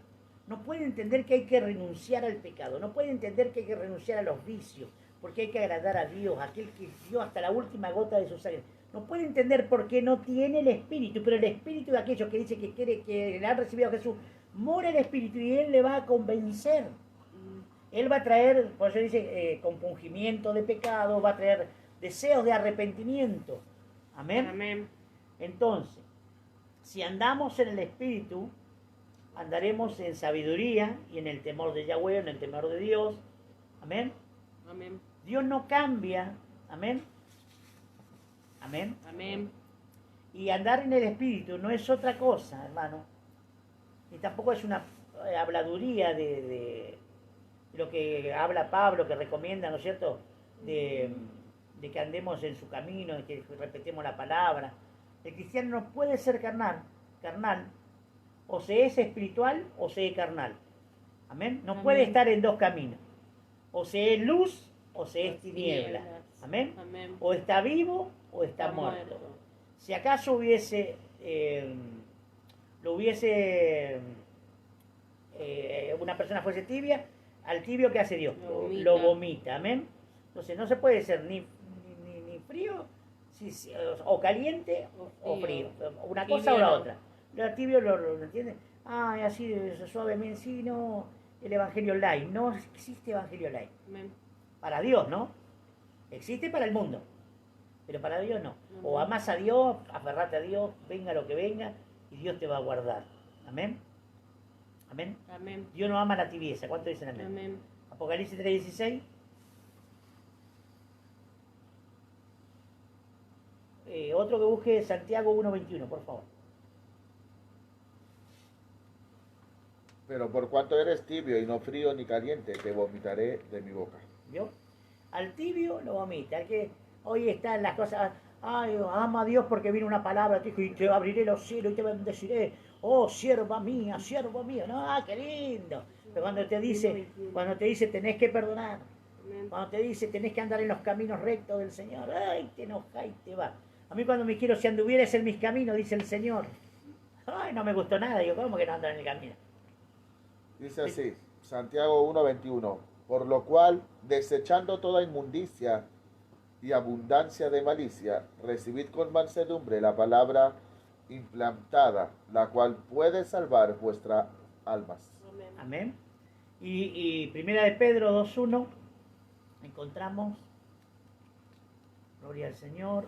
No puede entender que hay que renunciar al pecado. No puede entender que hay que renunciar a los vicios. Porque hay que agradar a Dios, aquel que dio hasta la última gota de su sangre. No puede entender por qué no tiene el Espíritu. Pero el Espíritu de aquellos que dice que quiere, que le han recibido a Jesús, mora el Espíritu y Él le va a convencer. Él va a traer, por eso dice, compungimiento de pecado, va a traer deseos de arrepentimiento. Amén. Amén. Entonces, si andamos en el Espíritu, andaremos en sabiduría y en el temor de Yahweh, en el temor de Dios. Amén. Amén. Dios no cambia. Amén. Amén. Amén. Y andar en el Espíritu no es otra cosa, hermano. Y tampoco es una habladuría de lo que habla Pablo, que recomienda, ¿no es cierto?, de que andemos en su camino, de que repetemos la palabra. El cristiano no puede ser carnal, o se es espiritual o se es carnal. Amén. No Amén. puede estar en dos caminos. O se es luz o se es tiniebla. Tinieblas. Amén. Amén. O está vivo o está muerto. Si acaso hubiese, una persona fuese tibia, al tibio, ¿qué hace Dios? Lo vomita. Lo vomita, amén. Entonces no se puede ser ni frío o caliente o frío, una cosa o la Tibio no. otra. Lo tibio lo entiende. Ah, así suavemente, sí, no. El evangelio light. No existe evangelio light. Amén. Para Dios, ¿no? Existe para el mundo. Pero para Dios no. O Amén. amás a Dios, aferrate a Dios, venga lo que venga, y Dios te va a guardar. Amén. Amén. Amén. Dios no ama la tibieza. ¿Cuánto dicen amén? Amén. Apocalipsis 3:16. Otro que busque Santiago 1:21, por favor. Pero por cuanto eres tibio y no frío ni caliente, te vomitaré de mi boca. ¿Vio? Al tibio lo vomita. Al que hoy están las cosas. Ay, ama a Dios porque viene una palabra, te dijo, y te abriré los cielos y te bendeciré. Oh, sierva mía, siervo mío. No, qué lindo. Pero cuando te dice tenés que perdonar, Amén. cuando te dice tenés que andar en los caminos rectos del Señor, ay, te enoja y te va. A mí cuando me quiero, si anduvieras en mis caminos, dice el Señor. Ay, no me gustó nada. Digo, ¿cómo que no andan en el camino? Dice así, Santiago 1:21, por lo cual, desechando toda inmundicia y abundancia de malicia, recibid con mansedumbre la palabra implantada, la cual puede salvar vuestras almas. Amén. Amén. Y primera de Pedro 2:1 encontramos, gloria al Señor,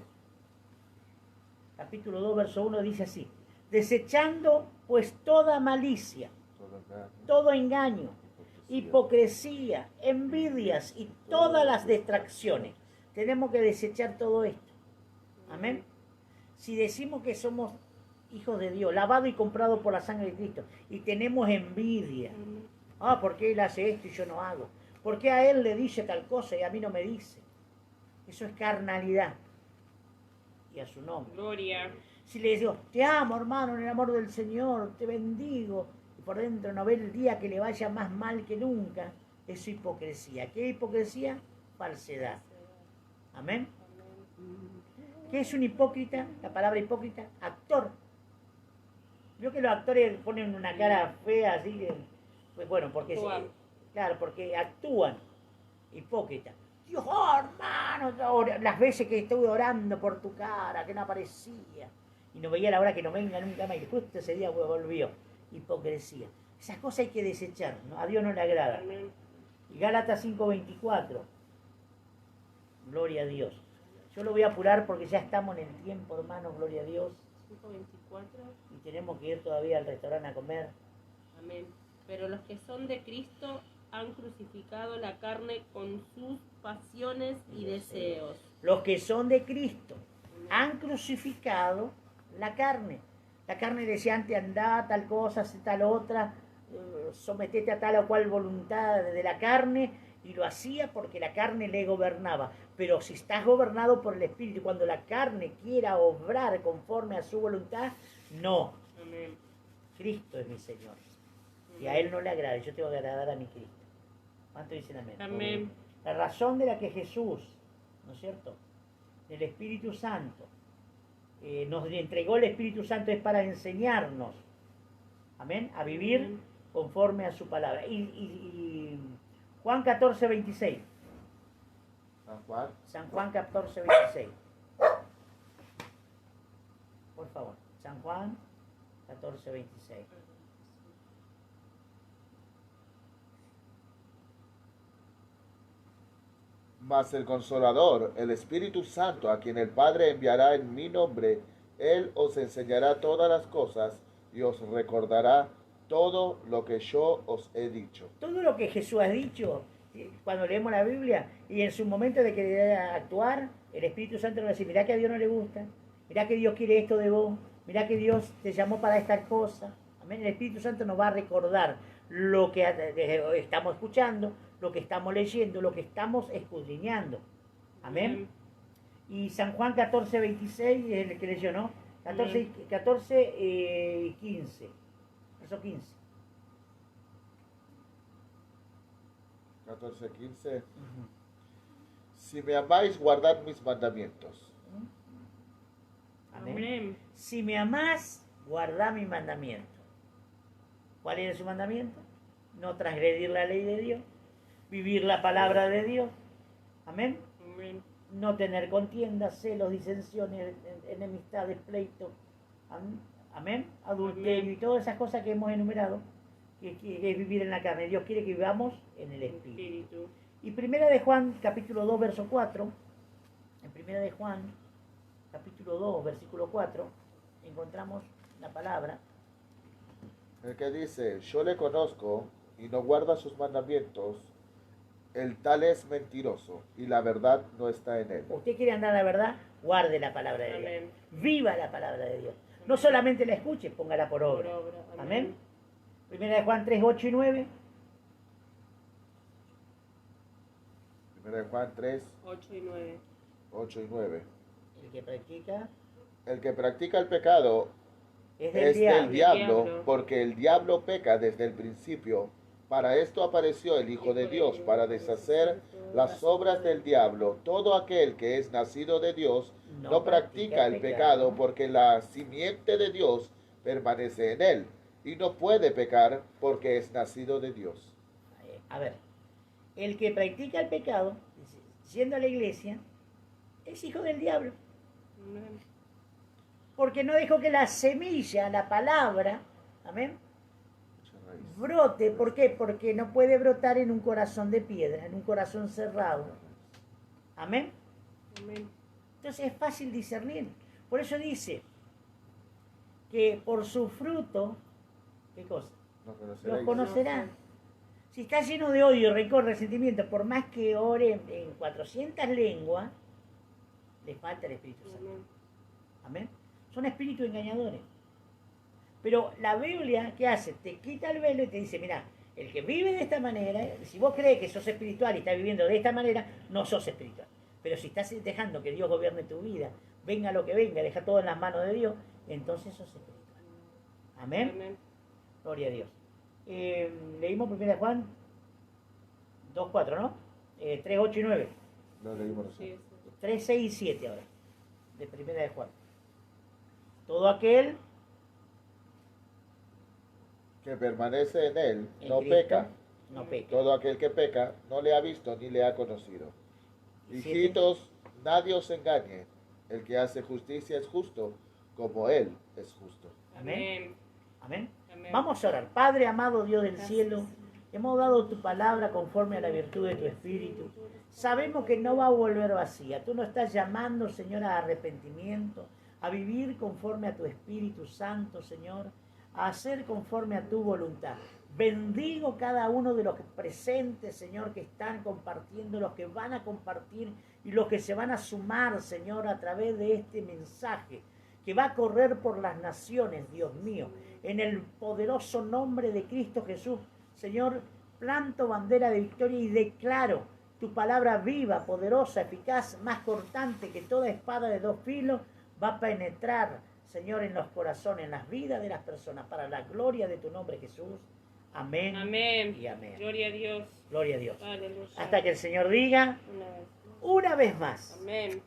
capítulo 2, verso 1 dice así, desechando pues toda malicia, todo engaño, hipocresía, envidias y todas las distracciones. Tenemos que desechar todo esto. Amén. Si decimos que somos hijos de Dios, lavados y comprados por la sangre de Cristo, y tenemos envidia, Amén. ah, ¿por qué él hace esto y yo no hago? ¿Por qué a él le dice tal cosa y a mí no me dice? Eso es carnalidad. Y a su nombre. Gloria. Si le digo, te amo, hermano, en el amor del Señor, te bendigo, y por dentro no ve el día que le vaya más mal que nunca, es hipocresía. ¿Qué es hipocresía? Falsedad. Amén. ¿Qué es un hipócrita? La palabra hipócrita, actor. Veo que los actores ponen una cara fea así, pues bueno, porque Actúan. claro, porque actúan. Hipócrita. Dios, oh, hermano, las veces que estuve orando por tu cara, que no aparecía, y no veía la hora que no venga nunca más, y justo ese día volvió. Hipocresía. Esas cosas hay que desechar, ¿no? A Dios no le agrada. Amén. Y Gálatas 5:24. Gloria a Dios. Yo lo voy a apurar porque ya estamos en el tiempo, hermano, gloria a Dios. 5:24. Y tenemos que ir todavía al restaurante a comer. Amén. Pero los que son de Cristo han crucificado la carne con sus pasiones y deseos. Los que son de Cristo han crucificado la carne. La carne decía antes, andá tal cosa, hace tal otra, sometete a tal o cual voluntad de la carne, y lo hacía porque la carne le gobernaba. Pero si estás gobernado por el Espíritu, cuando la carne quiera obrar conforme a su voluntad, no. Amén. Cristo es mi Señor. Y a Él no le agrada, yo tengo que agradar a mi Cristo. ¿Cuánto dicen amén? Amén. La razón de la que Jesús, ¿no es cierto?, el Espíritu Santo, nos entregó el Espíritu Santo es para enseñarnos, amén, a vivir Amén. conforme a su palabra. Y Juan 14:26. San Juan, San Juan 14:26. Por favor, San Juan 14:26. mas el Consolador, el Espíritu Santo, a quien el Padre enviará en mi nombre, Él os enseñará todas las cosas y os recordará todo lo que yo os he dicho. Todo lo que Jesús ha dicho, cuando leemos la Biblia, y en su momento de querer actuar, el Espíritu Santo nos va a decir, mirá que a Dios no le gusta, mirá que Dios quiere esto de vos, mirá que Dios te llamó para estas cosas. Amén. El Espíritu Santo nos va a recordar lo que estamos escuchando, lo que estamos leyendo, lo que estamos escudriñando. Amén. Y San Juan 14:26 es el que leyó, ¿no? 15. Verso 15. 14:15. Si me amáis, guardad mis mandamientos. Amén. Amén. Si me amás, guardá mi mandamiento. ¿Cuál es su mandamiento? No transgredir la ley de Dios, vivir la palabra de Dios. Amén. Amén. No tener contiendas, celos, disensiones, enemistades, pleitos, Amén. Adulterio Amén. y todas esas cosas que hemos enumerado, que es vivir en la carne. Dios quiere que vivamos en el Espíritu. Espíritu. Y primera de Juan, capítulo 2, verso 4, en primera de Juan, capítulo 2, versículo 4, encontramos la palabra. El que dice, yo le conozco y no guarda sus mandamientos, el tal es mentiroso y la verdad no está en él. Usted quiere andar a la verdad, guarde la palabra de Dios. Amén. Viva la palabra de Dios. No solamente la escuche, póngala por Por obra. obra. Amén. Primera de Juan 3, 8 y 9. Primera de Juan 3, 8 y 9. 8 y 9. El que practica El que practica el pecado es del es diablo. del diablo, diablo. porque el diablo peca desde el principio. Para esto apareció el Hijo de Dios, para deshacer las obras del diablo. Todo aquel que es nacido de Dios no practica el pecado, porque la simiente de Dios permanece en él, y no puede pecar porque es nacido de Dios. A ver, el que practica el pecado, siendo la iglesia, es hijo del diablo. Amén. Porque no dejó que la semilla, la palabra, amén, brote. ¿Por qué? Porque no puede brotar en un corazón de piedra, en un corazón cerrado. Amén. Amén. Entonces es fácil discernir. Por eso dice que por su fruto, ¿qué cosa? No Los conoceréis. conocerán. Si está lleno de odio, rencor, resentimiento, por más que ore en 400 lenguas, le falta el Espíritu Santo. Amén. Amén. Son espíritus engañadores. Pero la Biblia, ¿qué hace? Te quita el velo y te dice, mira, el que vive de esta manera, si vos crees que sos espiritual y estás viviendo de esta manera, no sos espiritual. Pero si estás dejando que Dios gobierne tu vida, venga lo que venga, deja todo en las manos de Dios, entonces sos espiritual. Amén. Amén. Gloria a Dios. Leímos 1 Juan 2, 4, ¿no? 3, 8 y 9. Lo leímos Sí, nosotros. sí. 3, 6 y 7 ahora. De 1 Juan. Todo aquel Que permanece en él en no Cristo peca. no peca. Todo aquel que peca no le ha visto ni le ha conocido. Y Hijitos, nadie os engañe. El que hace justicia es justo, como él es justo. Amén. Amén. Amén. Vamos a orar. Padre amado Dios del Gracias, cielo, Señor. hemos dado tu palabra conforme a la virtud de tu Espíritu. Sabemos que no va a volver vacía. Tú nos estás llamando, Señor, a arrepentimiento, a vivir conforme a tu Espíritu Santo, Señor, a hacer conforme a tu voluntad. Bendigo cada uno de los presentes, Señor, que están compartiendo, los que van a compartir y los que se van a sumar, Señor, a través de este mensaje que va a correr por las naciones, Dios mío. En el poderoso nombre de Cristo Jesús, Señor, planto bandera de victoria y declaro tu palabra viva, poderosa, eficaz, más cortante que toda espada de dos filos, va a penetrar, Señor, en los corazones, en las vidas de las personas, para la gloria de tu nombre, Jesús. Amén. Amén. Y amén. Gloria a Dios. Gloria a Dios. Aleluya. Hasta que el Señor diga Una vez. una vez más. Amén.